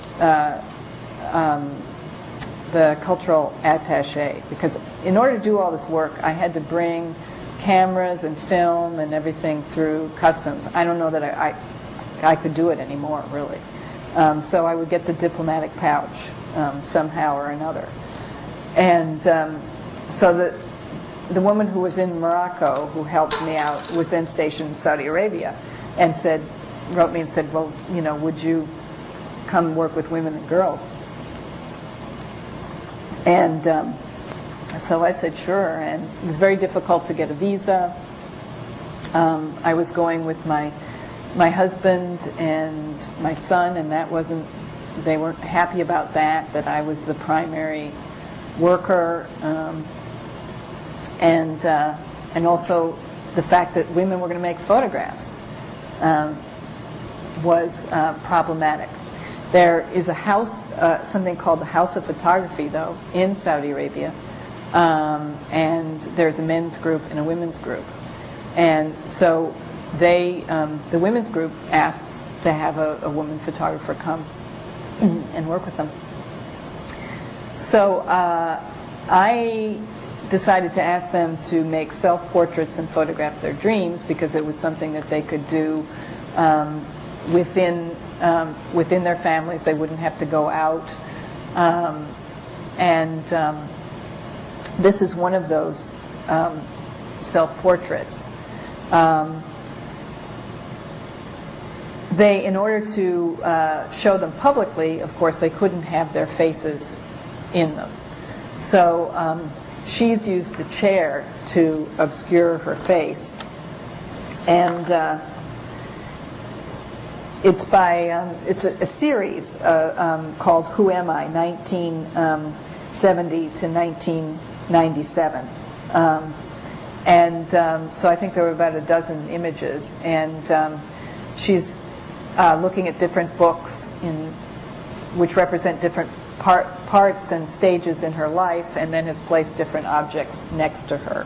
the cultural attaché, because in order to do all this work, I had to bring cameras and film and everything through customs. I don't know that I could do it anymore, really. So I would get the diplomatic pouch somehow or another. And so the woman who was in Morocco, who helped me out, was then stationed in Saudi Arabia, and wrote me and said, well, you know, would you come work with women and girls? And so I said, sure, and it was very difficult to get a visa. I was going with my husband and my son, and they weren't happy about that I was the primary worker, and also the fact that women were going to make photographs was problematic. There is a house, something called the House of Photography, though, in Saudi Arabia, and there's a men's group and a women's group. And so the women's group asked to have a woman photographer come and work with them. So I decided to ask them to make self-portraits and photograph their dreams, because it was something that they could do within their families. They wouldn't have to go out. This is one of those self-portraits. In order to show them publicly, of course, they couldn't have their faces in them. So she's used the chair to obscure her face. And it's a series called Who Am I? 1970 to 1997. So I think there were about a dozen images, and she's looking at different books which represent different parts and stages in her life, and then has placed different objects next to her.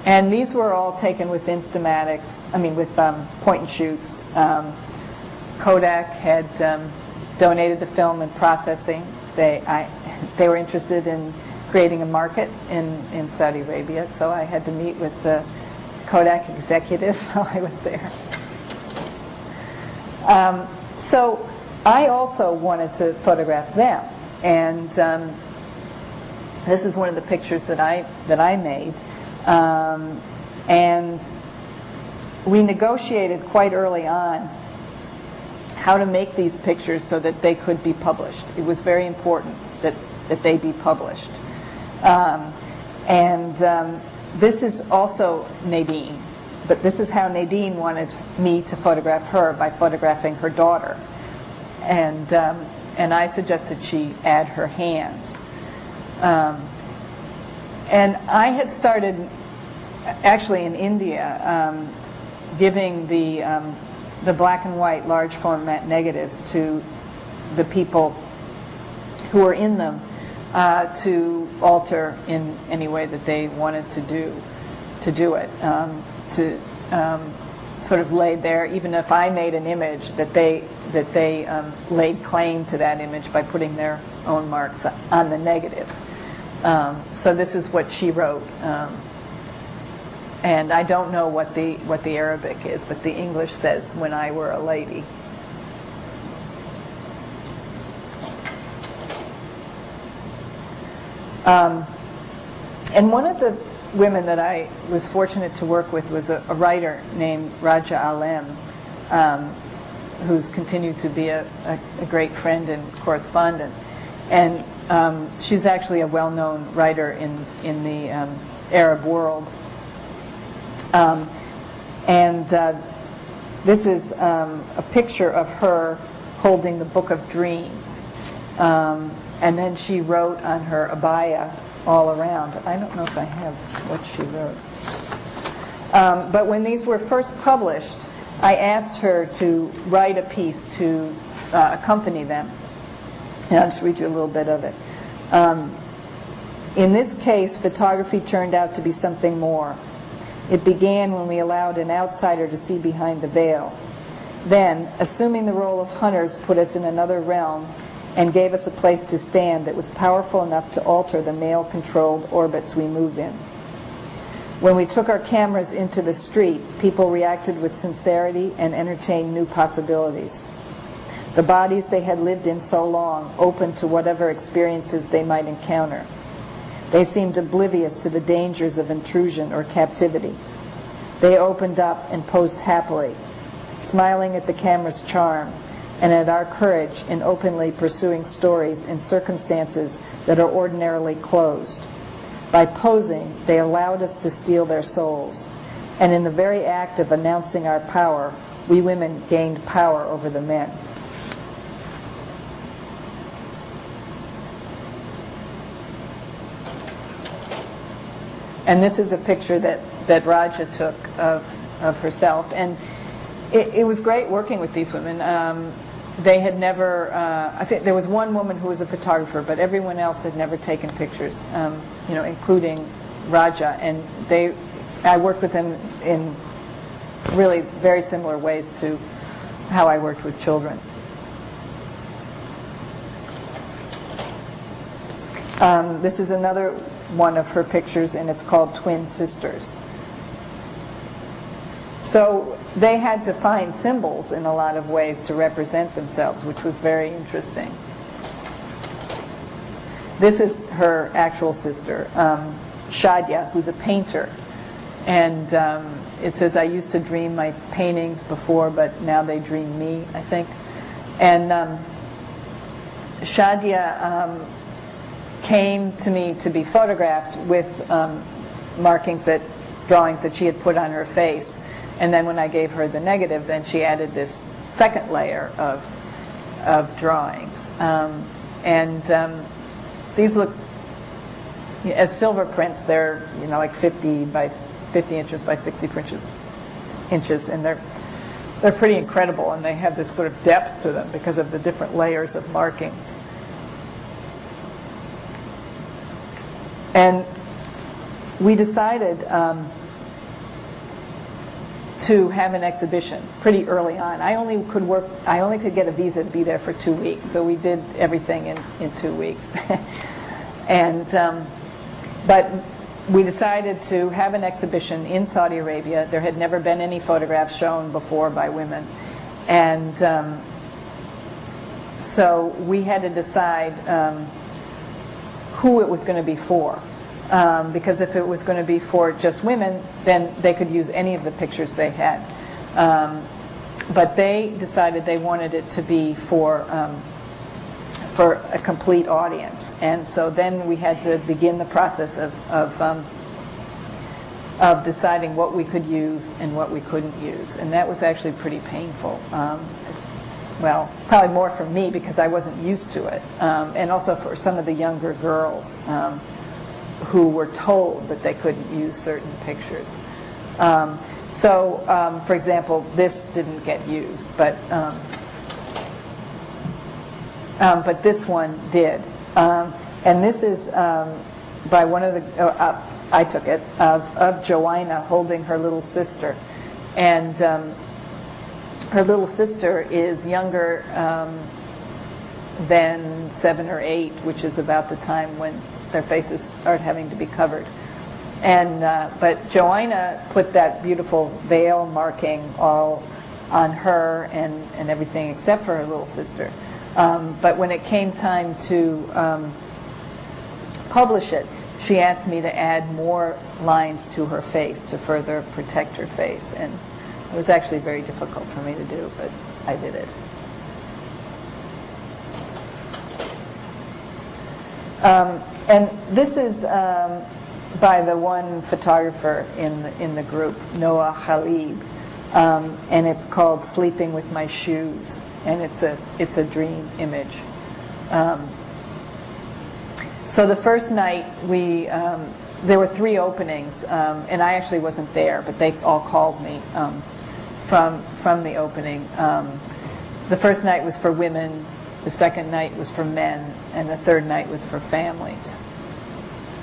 And these were all taken with Instamatics, with point and shoots. Kodak had donated the film and processing. They were interested in creating a market in Saudi Arabia, so I had to meet with the Kodak executives while I was there. So I also wanted to photograph them, and this is one of the pictures that I made. And we negotiated quite early on how to make these pictures so that they could be published. It was very important that they be published. This is also Nadine, but this is how Nadine wanted me to photograph her, by photographing her daughter. And I suggested she add her hands. And I had started, actually in India, giving the black and white large format negatives to the people who were in them to alter in any way that they wanted to do it, to sort of lay there, even if I made an image, that they laid claim to that image by putting their own marks on the negative. So this is what she wrote, and I don't know what the Arabic is, but the English says, "When I were a lady." And one of the women that I was fortunate to work with was a writer named Raja Alem, who's continued to be a great friend and correspondent. And she's actually a well-known writer in the Arab world. This is a picture of her holding the Book of Dreams. And then she wrote on her abaya all around. I don't know if I have what she wrote. But when these were first published, I asked her to write a piece to accompany them. And I'll just read you a little bit of it. In this case, photography turned out to be something more. It began when we allowed an outsider to see behind the veil. Then, assuming the role of hunters put us in another realm and gave us a place to stand that was powerful enough to alter the male-controlled orbits we move in. When we took our cameras into the street, people reacted with sincerity and entertained new possibilities. the bodies they had lived in so long, open to whatever experiences they might encounter. They seemed oblivious to the dangers of intrusion or captivity. They opened up and posed happily, smiling at the camera's charm and at our courage in openly pursuing stories in circumstances that are ordinarily closed. By posing, they allowed us to steal their souls, and in the very act of announcing our power, we women gained power over the men. And this is a picture that Raja took of herself. And it was great working with these women. They had never, I think there was one woman who was a photographer, but everyone else had never taken pictures, you know, including Raja. And I worked with them in really very similar ways to how I worked with children. This is another one of her pictures, and it's called Twin Sisters. So they had to find symbols in a lot of ways to represent themselves, which was very interesting. This is her actual sister, Shadya, who's a painter. And it says, I used to dream my paintings before, but now they dream me, I think. And Shadya came to me to be photographed with drawings that she had put on her face. And then when I gave her the negative, then she added this second layer of drawings. These look, as silver prints, they're, you know, like 50 inches by 60 inches, and they're pretty incredible, and they have this sort of depth to them because of the different layers of markings. And we decided to have an exhibition pretty early on. I only could get a visa to be there for 2 weeks, so we did everything in 2 weeks. And but we decided to have an exhibition in Saudi Arabia. There had never been any photographs shown before by women, and so we had to decide who it was going to be for. Because if it was going to be for just women, then they could use any of the pictures they had. But they decided they wanted it to be for a complete audience. And so then we had to begin the process of deciding what we could use and what we couldn't use. And that was actually pretty painful. Well, probably more for me because I wasn't used to it. And also for some of the younger girls. Who were told that they couldn't use certain pictures. For example, this didn't get used, but this one did. And this is by one of the, I took it, of Joanna holding her little sister. And her little sister is younger than 7 or 8, which is about the time when their faces start having to be covered. And but Joanna put that beautiful veil marking all on her and everything except for her little sister. But when it came time to publish it, she asked me to add more lines to her face to further protect her face. And it was actually very difficult for me to do, but I did it. And this is by the one photographer in the group, Noah Khalib, and it's called "Sleeping with My Shoes," and it's a dream image. So the first night there were 3 openings, and I actually wasn't there, but they all called me from the opening. The first night was for women. The second night was for men, and the third night was for families.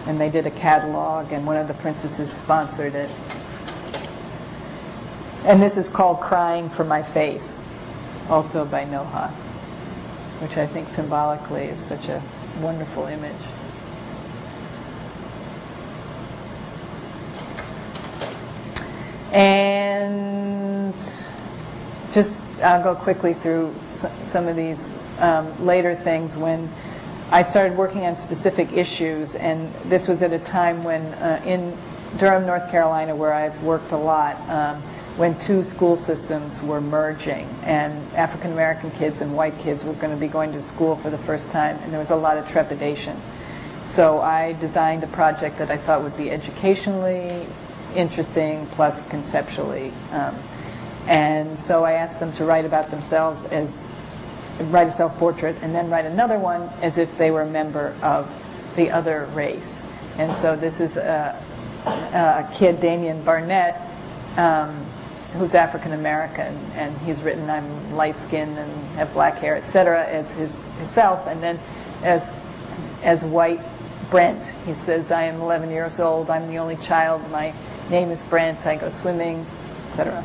And they did a catalog, and one of the princesses sponsored it. And this is called "Crying for My Face," also by Noha, which I think symbolically is such a wonderful image. And just I'll go quickly through some of these later things when I started working on specific issues, and this was at a time when in Durham, North Carolina, where I've worked a lot, when two school systems were merging, and African American kids and white kids were going to be going to school for the first time, and there was a lot of trepidation. So I designed a project that I thought would be educationally interesting plus conceptually. And so I asked them to write about themselves write a self-portrait and then write another one as if they were a member of the other race. And so this is a kid, Damian Barnett, who's African American, and he's written, I'm light-skinned and have black hair, etc., as himself. And then as white Brent, he says, I am 11 years old, I'm the only child, my name is Brent, I go swimming, etc.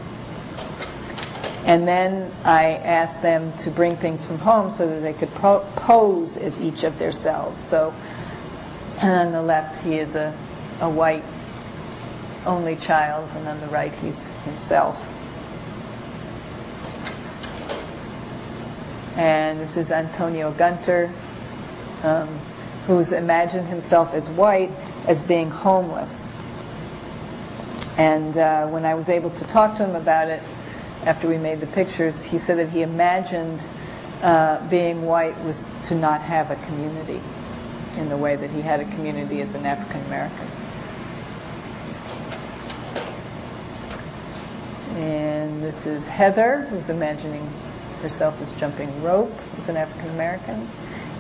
And then I asked them to bring things from home so that they could pose as each of their selves. So on the left, he is a white only child, and on the right, he's himself. And this is Antonio Gunter, who's imagined himself as white, as being homeless. And when I was able to talk to him about it, after we made the pictures, he said that he imagined being white was to not have a community in the way that he had a community as an African American. And this is Heather, who's imagining herself as jumping rope as an African American,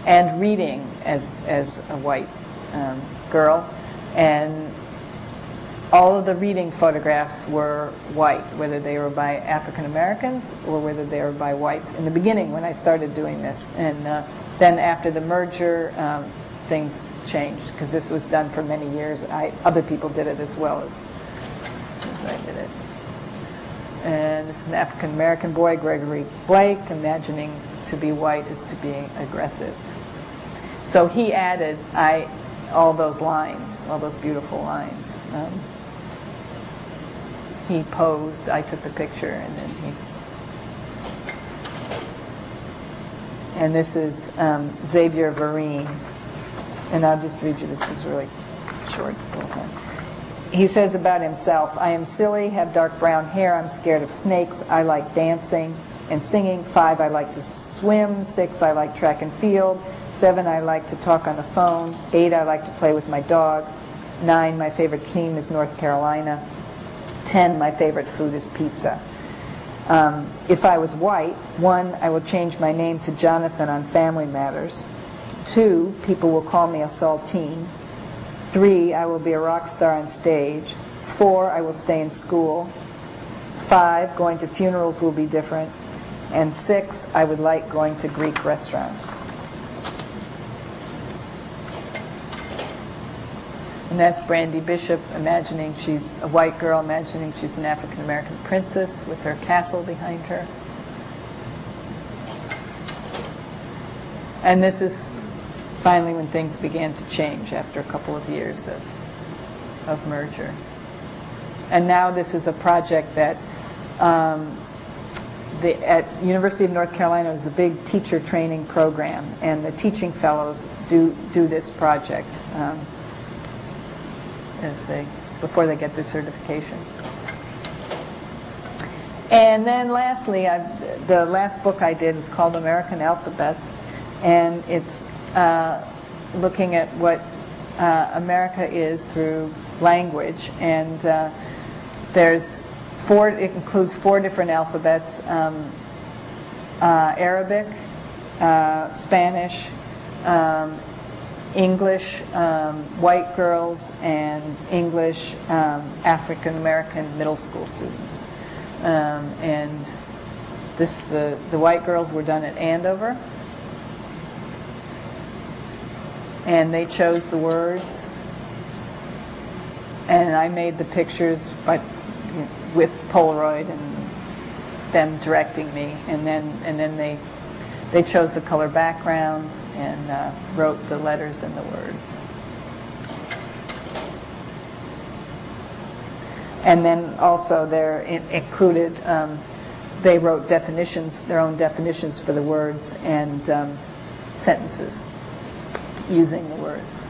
and reading as a white girl. And all of the reading photographs were white, whether they were by African Americans or whether they were by whites in the beginning when I started doing this. And then after the merger, things changed, because this was done for many years. Other people did it as well as I did it. And this is an African American boy, Gregory Blake, imagining to be white is to be aggressive. So he added all those lines, all those beautiful lines. He posed, I took the picture, and then and this is Xavier Vereen, and I'll just read you, this is really short. Okay. He says about himself, I am silly, have dark brown hair, I'm scared of snakes, I like dancing and singing. 5, I like to swim. 6, I like track and field. 7, I like to talk on the phone. 8, I like to play with my dog. 9, my favorite team is North Carolina. 10, my favorite food is pizza. If I was white, 1, I will change my name to Jonathan on Family Matters. 2, people will call me a saltine. 3, I will be a rock star on stage. 4, I will stay in school. 5, going to funerals will be different. And 6, I would like going to Greek restaurants. And that's Brandy Bishop imagining she's a white girl, imagining she's an African American princess with her castle behind her. And this is finally when things began to change after a couple of years of merger. And now this is a project that at University of North Carolina is a big teacher training program, and the teaching fellows do this project before they get their certification. And then lastly, the last book I did was called American Alphabets, and it's looking at what America is through language. And it includes 4 different alphabets: Arabic, Spanish, English, white girls, and English African American middle school students. And the white girls were done at Andover, and they chose the words, and I made the pictures with Polaroid and them directing me, and then they chose the color backgrounds and wrote the letters and the words. And then also there included they wrote definitions, their own definitions for the words, and sentences using the words.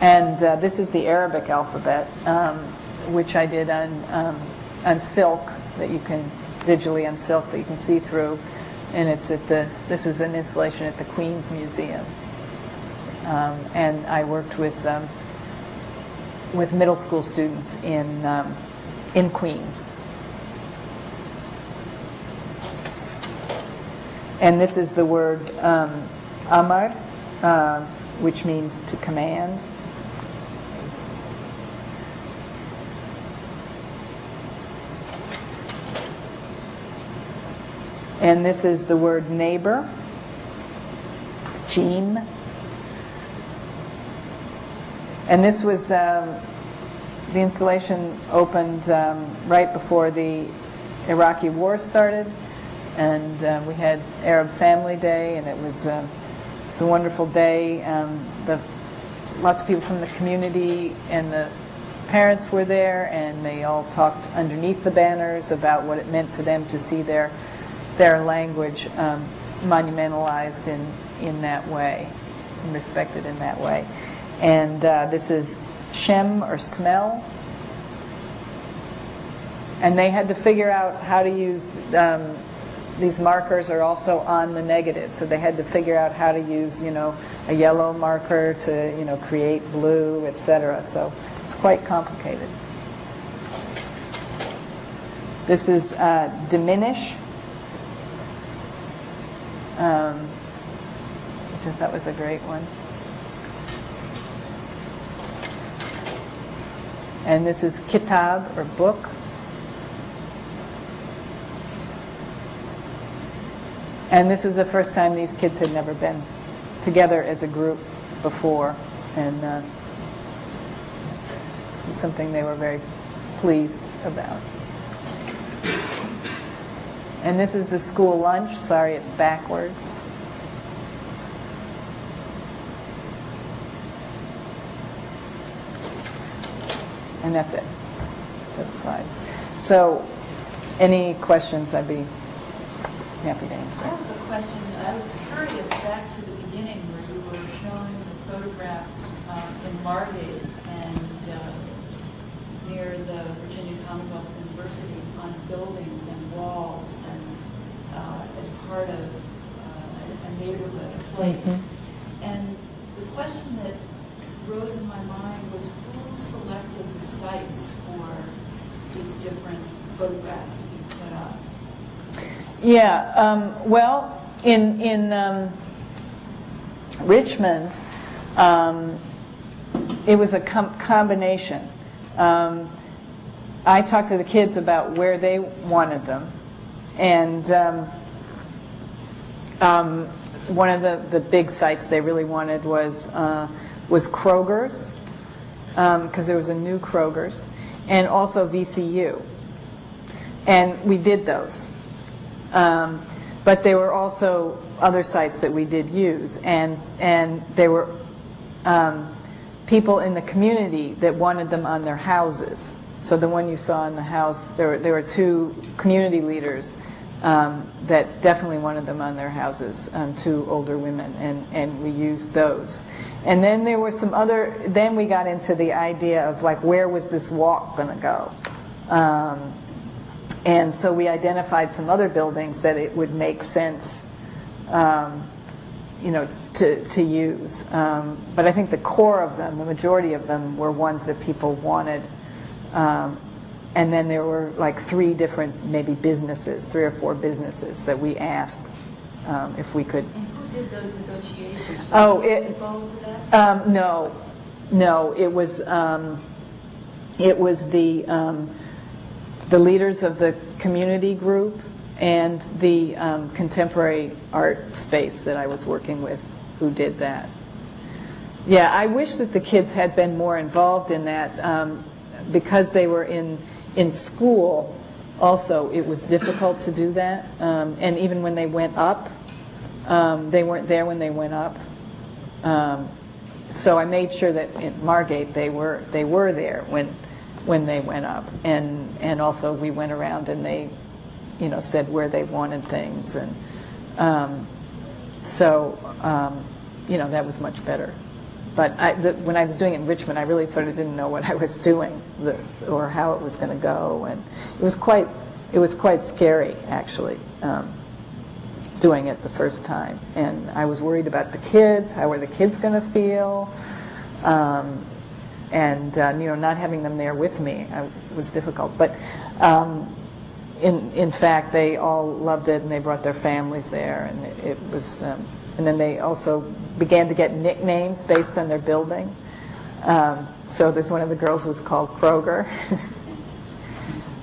And this is the Arabic alphabet, which I did on silk, that you can digitally on silk that you can see through, and it's at this is an installation at the Queen's Museum, and I worked with middle school students in Queens. And this is the word amar, which means to command. And this is the word neighbor, Jim. And this was, the installation opened right before the Iraqi war started. And we had Arab Family Day, and it was a wonderful day. Lots of people from the community and the parents were there, and they all talked underneath the banners about what it meant to them to see their language monumentalized in that way, and respected in that way. And this is Shem, or smell. And they had to figure out how to use, these markers are also on the negative, so they had to figure out how to use, a yellow marker to, create blue, etc. So it's quite complicated. This is diminish, which I thought was a great one. And this is kitab, or book. And this is the first time these kids had never been together as a group before, and it was something they were very pleased about. And this is the school lunch. Sorry, it's backwards. And that's it for the slides. So, any questions, I'd be happy to answer. I have a question. I was curious back to the beginning where you were showing the photographs in Margate and near the Virginia Commonwealth University on buildings and walls and as part of a neighborhood, a place. Mm-hmm. And the question that rose in my mind was who selected the sites for these different photographs to be put up? Yeah, well, in Richmond, it was a combination. I talked to the kids about where they wanted them, and one of the big sites they really wanted was Kroger's, because there was a new Kroger's, and also VCU, and we did those. But there were also other sites that we did use, and there were people in the community that wanted them on their houses. So the one you saw in the house, there were two community leaders that definitely wanted them on their houses, two older women, and we used those. And then there were some other, then we got into the idea of like, where was this walk going to go? And so we identified some other buildings that it would make sense, to use. But I think the core of them, the majority of them, were ones that people wanted. And then there were like three different, maybe businesses, 3 or 4 businesses that we asked if we could. And who did those negotiations? Oh, no, it was the leaders of the community group and the contemporary art space that I was working with who did that. Yeah, I wish that the kids had been more involved in that because they were in school. Also, it was difficult to do that, and even when they went up, they weren't there when they went up. So I made sure that in Margate they were there when when they went up, and also we went around and they, said where they wanted things, and that was much better. But when I was doing it in Richmond, I really sort of didn't know what I was doing or how it was going to go, and it was quite scary actually, doing it the first time. And I was worried about the kids. How were the kids going to feel? Not having them there with me was difficult. But in fact, they all loved it, and they brought their families there, and it was. And then they also began to get nicknames based on their building. So there's one of the girls was called Kroger.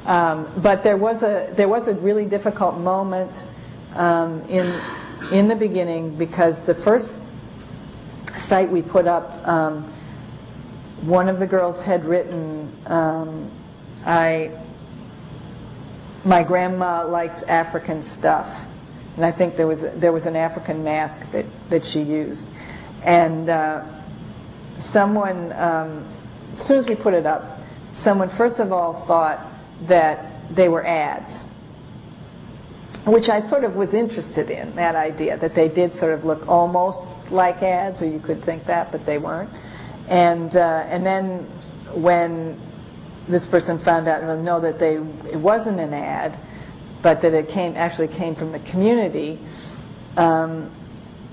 But there was a really difficult moment in the beginning, because the first site we put up, one of the girls had written, my grandma likes African stuff. And I think there was an African mask that she used. And someone, as soon as we put it up, someone first of all thought that they were ads, which I sort of was interested in, that idea, that they did sort of look almost like ads, or you could think that, but they weren't. And then when this person found out, well, no, that it wasn't an ad, but that it actually came from the community,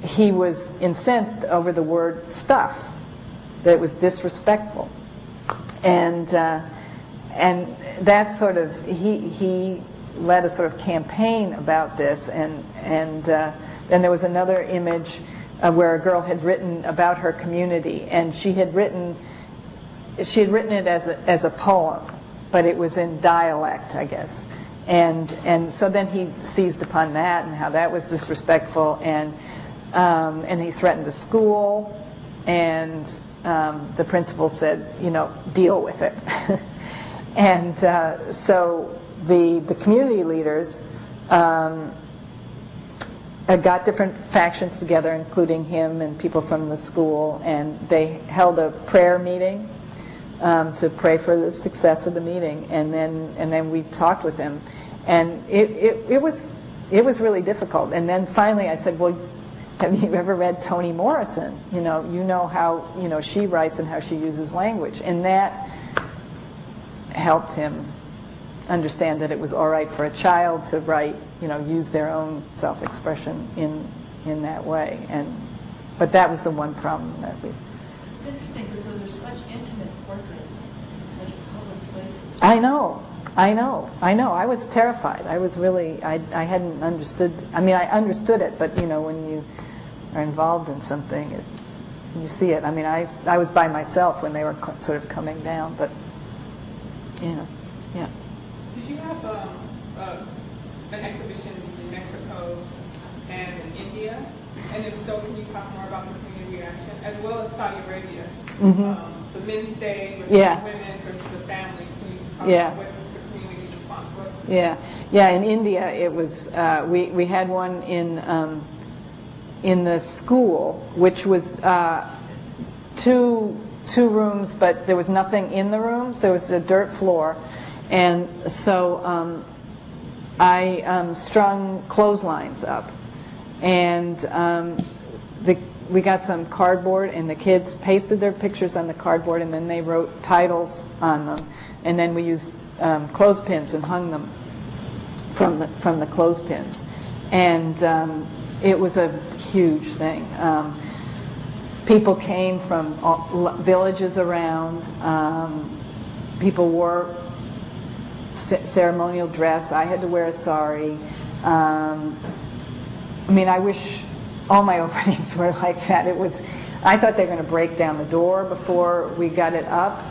he was incensed over the word stuff, that it was disrespectful. And that sort of, he led a sort of campaign about this, and then there was another image where a girl had written about her community, and she had written it as a poem, but it was in dialect, I guess. And so then he seized upon that and how that was disrespectful, and he threatened the school, and the principal said, deal with it. And so the community leaders got different factions together, including him and people from the school, and they held a prayer meeting to pray for the success of the meeting, and then we talked with him, and it was really difficult. And then finally I said, well, have you ever read Toni Morrison? You know how she writes and how she uses language, and that helped him understand that it was all right for a child to write, use their own self-expression in that way. But that was the one problem that we. It's interesting because those are such intimate portraits in such public places. I know. I was terrified. I was really, I hadn't understood. I mean, I understood it, but when you are involved in something, you see it. I mean, I was by myself when they were sort of coming down, but yeah. Did you have an exhibition in Mexico and in India? And if so, can you talk more about the community reaction, as well as Saudi Arabia? The men's day versus the women's versus the families. Can you talk about what the community response was? Yeah. In India, it was we had one in the school, which was two rooms, but there was nothing in the rooms. There was a dirt floor. And so I strung clotheslines up, and we got some cardboard, and the kids pasted their pictures on the cardboard, and then they wrote titles on them, and then we used clothespins and hung them from the clothespins, and it was a huge thing. People came from villages around. People wore ceremonial dress. I had to wear a sari. I mean, I wish all my openings were like that. I thought they were going to break down the door before we got it up.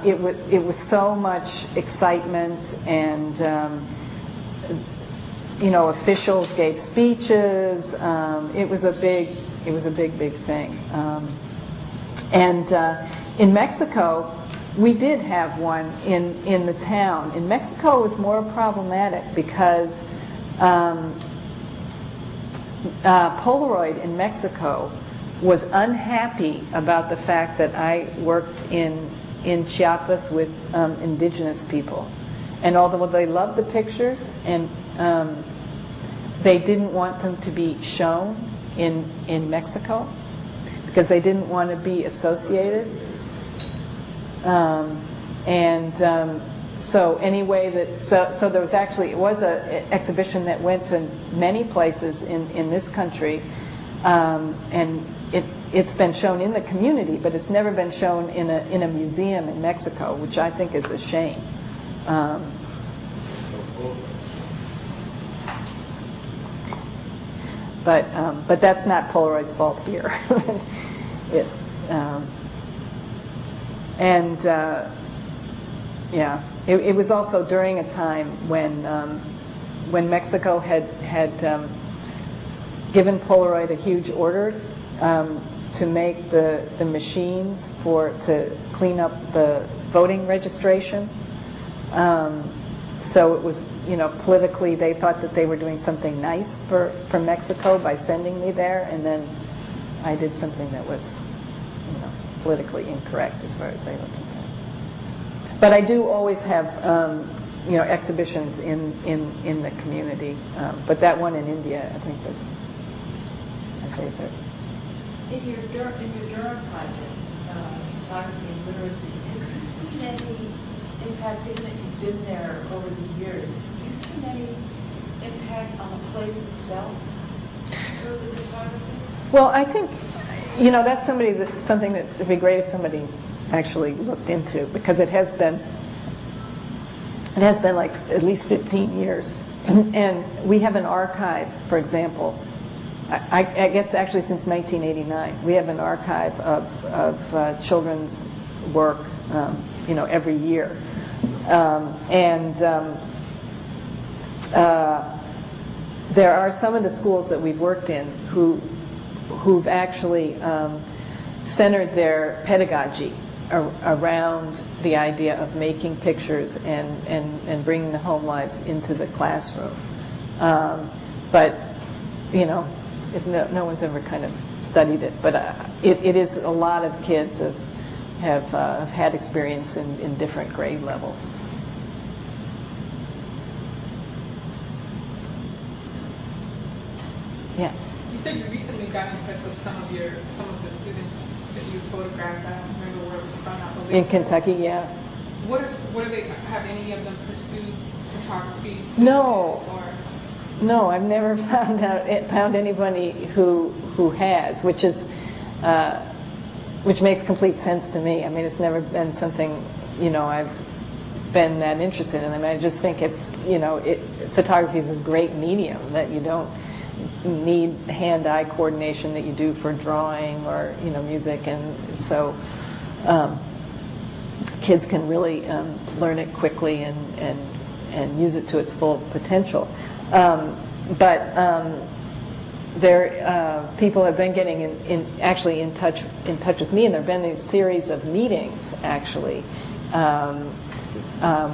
It was so much excitement, and officials gave speeches. It was a big thing. In Mexico, we did have one in the town. In Mexico, it was more problematic because Polaroid in Mexico was unhappy about the fact that I worked in in Chiapas with indigenous people. And although they loved the pictures, and they didn't want them to be shown in Mexico because they didn't want to be associated. So anyway, so there was actually, it was an exhibition that went to many places in this country, and it's been shown in the community, but it's never been shown in a museum in Mexico, which I think is a shame. But that's not Polaroid's fault here. It was also during a time when Mexico had given Polaroid a huge order to make the machines to clean up the voting registration. So it was, politically they thought that they were doing something nice for Mexico by sending me there, and then I did something that was, politically incorrect as far as they were concerned. But I do always have, exhibitions in the community. But that one in India, I think, was my favorite. In your Durham project, photography and literacy, have you seen any impact, given that you've been there over the years, have you seen any impact on the place itself through the photography? Well, I think, that's something that would be great if somebody actually looked into, because it has been like at least 15 years. And we have an archive, for example, I guess actually since 1989, we have an archive of children's work, every year. There are some of the schools that we've worked in who've actually centered their pedagogy around the idea of making pictures and bringing the home lives into the classroom. But, no one's ever kind of studied it. But it is, a lot of kids have had experience in different grade levels. Yeah. You said you recently got in touch with some of the students that you photographed. I don't remember where it was from. In Kentucky, yeah. What are they? Have any of them pursued photography? No. Or? No, I've never found anybody who has, which makes complete sense to me. I mean, it's never been something I've been that interested in. I mean, I just think it's photography is this great medium that you don't need hand-eye coordination that you do for drawing or music, and so kids can really learn it quickly and use it to its full potential. People have been getting actually in touch with me, and there have been these series of meetings actually,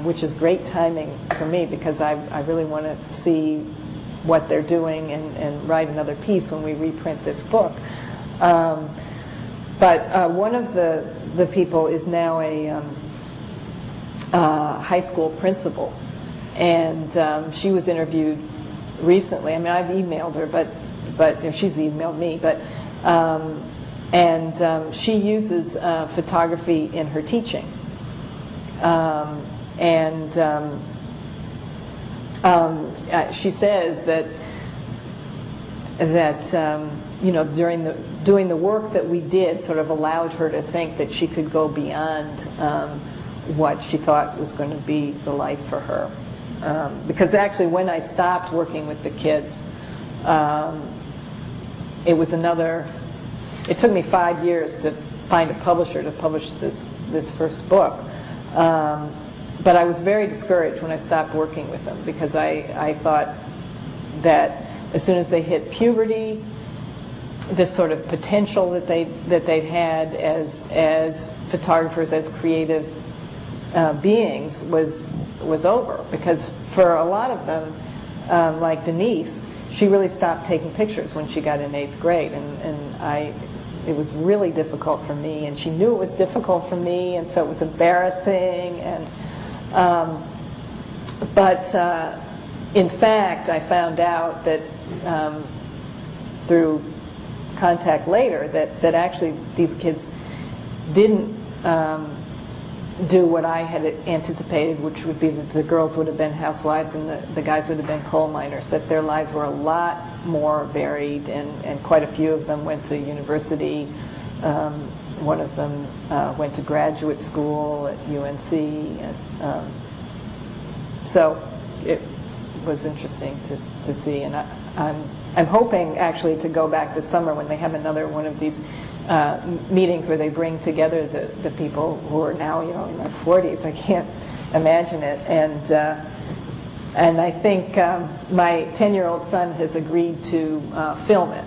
which is great timing for me because I really want to see what they're doing and write another piece when we reprint this book. But one of the people is now a high school principal, and she was interviewed recently. I mean, I've emailed her, but she's emailed me. But she uses photography in her teaching, she says that doing the work that we did sort of allowed her to think that she could go beyond what she thought was going to be the life for her. Because actually when I stopped working with the kids, it took me 5 years to find a publisher to publish this first book. But I was very discouraged when I stopped working with them because I thought that as soon as they hit puberty, this sort of potential that they'd had as photographers, as creative beings was over. Because for a lot of them, like Denise, she really stopped taking pictures when she got in 8th grade, and it was really difficult for me, and she knew it was difficult for me, and so it was embarrassing. And but in fact, I found out that through contact later that actually these kids didn't do what I had anticipated, which would be that the girls would have been housewives and the guys would have been coal miners, that their lives were a lot more varied, and quite a few of them went to university. One of them went to graduate school at UNC. And, so it was interesting to see, and I'm hoping actually to go back this summer when they have another one of these meetings where they bring together the people who are now, in their 40s. I can't imagine it. And I think my 10-year-old son has agreed to film it.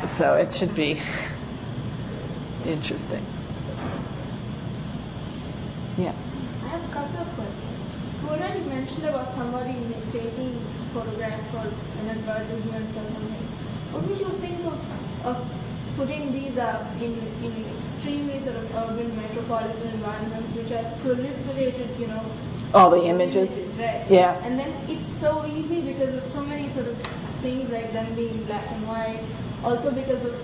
So it should be interesting. Yeah. I have a couple of questions. You already mentioned about somebody mistaking a photograph for an advertisement or something. What would you think of putting these up in extremely sort of urban metropolitan environments which are proliferated, All the images? Right? Yeah. And then it's so easy because of so many sort of things like them being black and white, also because of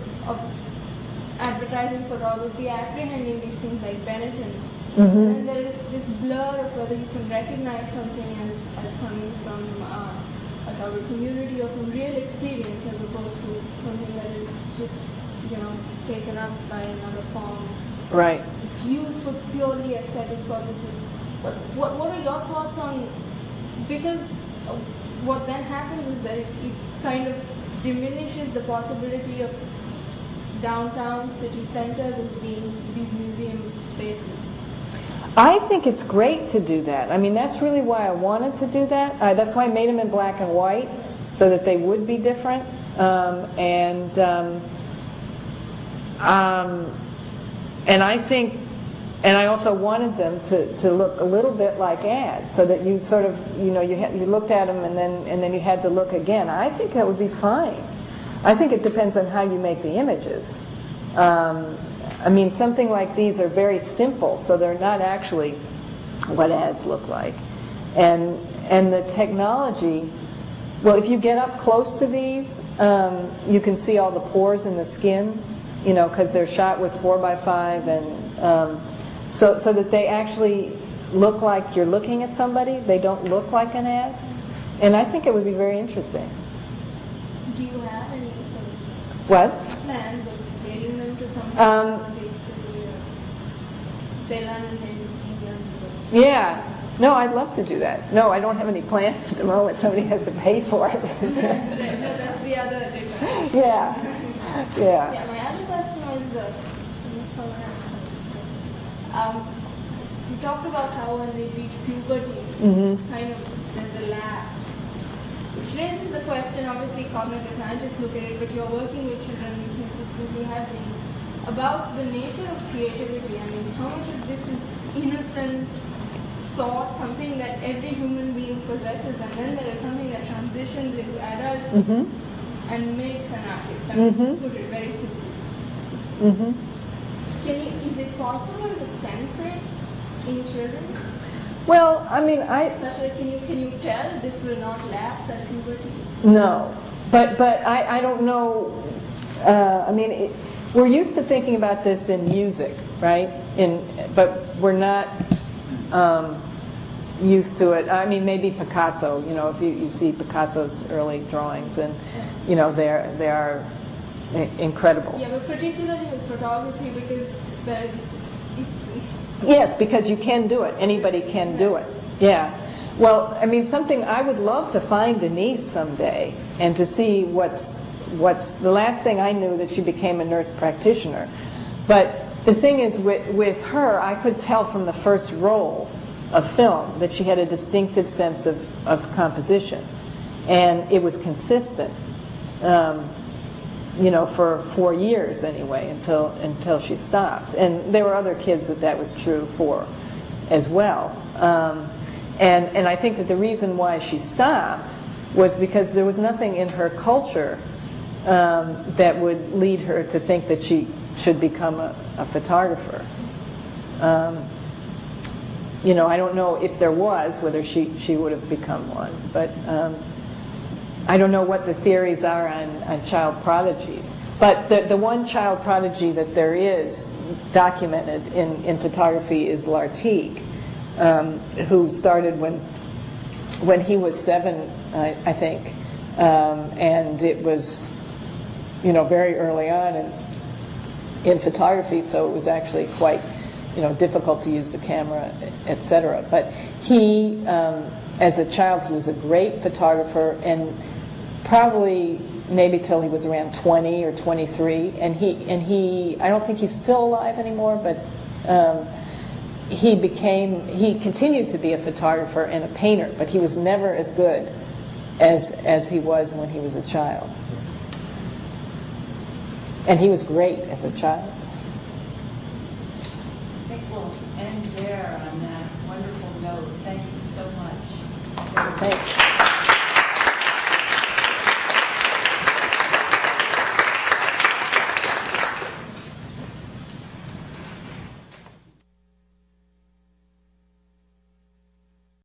advertising photography apprehending these things like Benetton. And then there is this blur of whether you can recognize something as coming from a target community or from real experience as opposed to something that is just, taken up by another form. Right. Just used for purely aesthetic purposes. What are your thoughts on, because what then happens is that it kind of diminishes the possibility of downtown city centers as being these museum spaces. I think it's great to do that. I mean, that's really why I wanted to do that. That's why I made them in black and white, so that they would be different. And I think, and I also wanted them to look a little bit like ads, so that you sort of, you looked at them and then you had to look again. I think that would be fine. I think it depends on how you make the images. I mean, something like these are very simple, so they're not actually what ads look like. And the technology, well, if you get up close to these, you can see all the pores in the skin, because they're shot with 4x5, and so that they actually look like you're looking at somebody. They don't look like an ad. And I think it would be very interesting. Do you have any sort of What? plans of creating them to something say London in England? Yeah. No, I'd love to do that. No, I don't have any plans at the moment. Somebody has to pay for it. No, that's the other difference. Yeah. Yeah. Yeah, my other question was, someone else. You talked about how when they reach puberty, kind of there's a lapse, which raises the question. Obviously, cognitive scientists look at it, but you're working with children, you consistently have been, about the nature of creativity. I mean, how much of this is innocent thought, something that every human being possesses, and then there is something that transitions into adulthood and makes an artist. I mean, just put it very simply. Is it possible to sense it in children? Well, I mean, Such that can you tell this will not lapse at puberty? No, but I don't know. I mean, we're used to thinking about this in music, right? But we're not used to it. I mean, maybe Picasso. If you see Picasso's early drawings, and they are incredible. Yeah, but particularly with photography, because Yes, because you can do it. Anybody can do it. Yeah. Well, I mean, something I would love to find Denise someday, and to see what's the last thing I knew that she became a nurse practitioner. But the thing is, with her, I could tell from the first roll of film that she had a distinctive sense of composition, and it was consistent. For 4 years anyway, until she stopped. And there were other kids that was true for as well. And I think that the reason why she stopped was because there was nothing in her culture that would lead her to think that she should become a photographer. You know, I don't know if there was, whether she would have become one, but I don't know what the theories are on child prodigies. But the one child prodigy that there is documented in photography is Lartigue, who started when he was 7, I think, and it was, you know, very early on in photography, so it was actually quite, you know, difficult to use the camera, etc. But he, as a child, he was a great photographer, and probably maybe till he was around 20 or 23, and he I don't think he's still alive anymore, but he continued to be a photographer and a painter, but he was never as good as he was when he was a child. And he was great as a child. I think we'll end there on that wonderful note. Thank you so much. Thanks.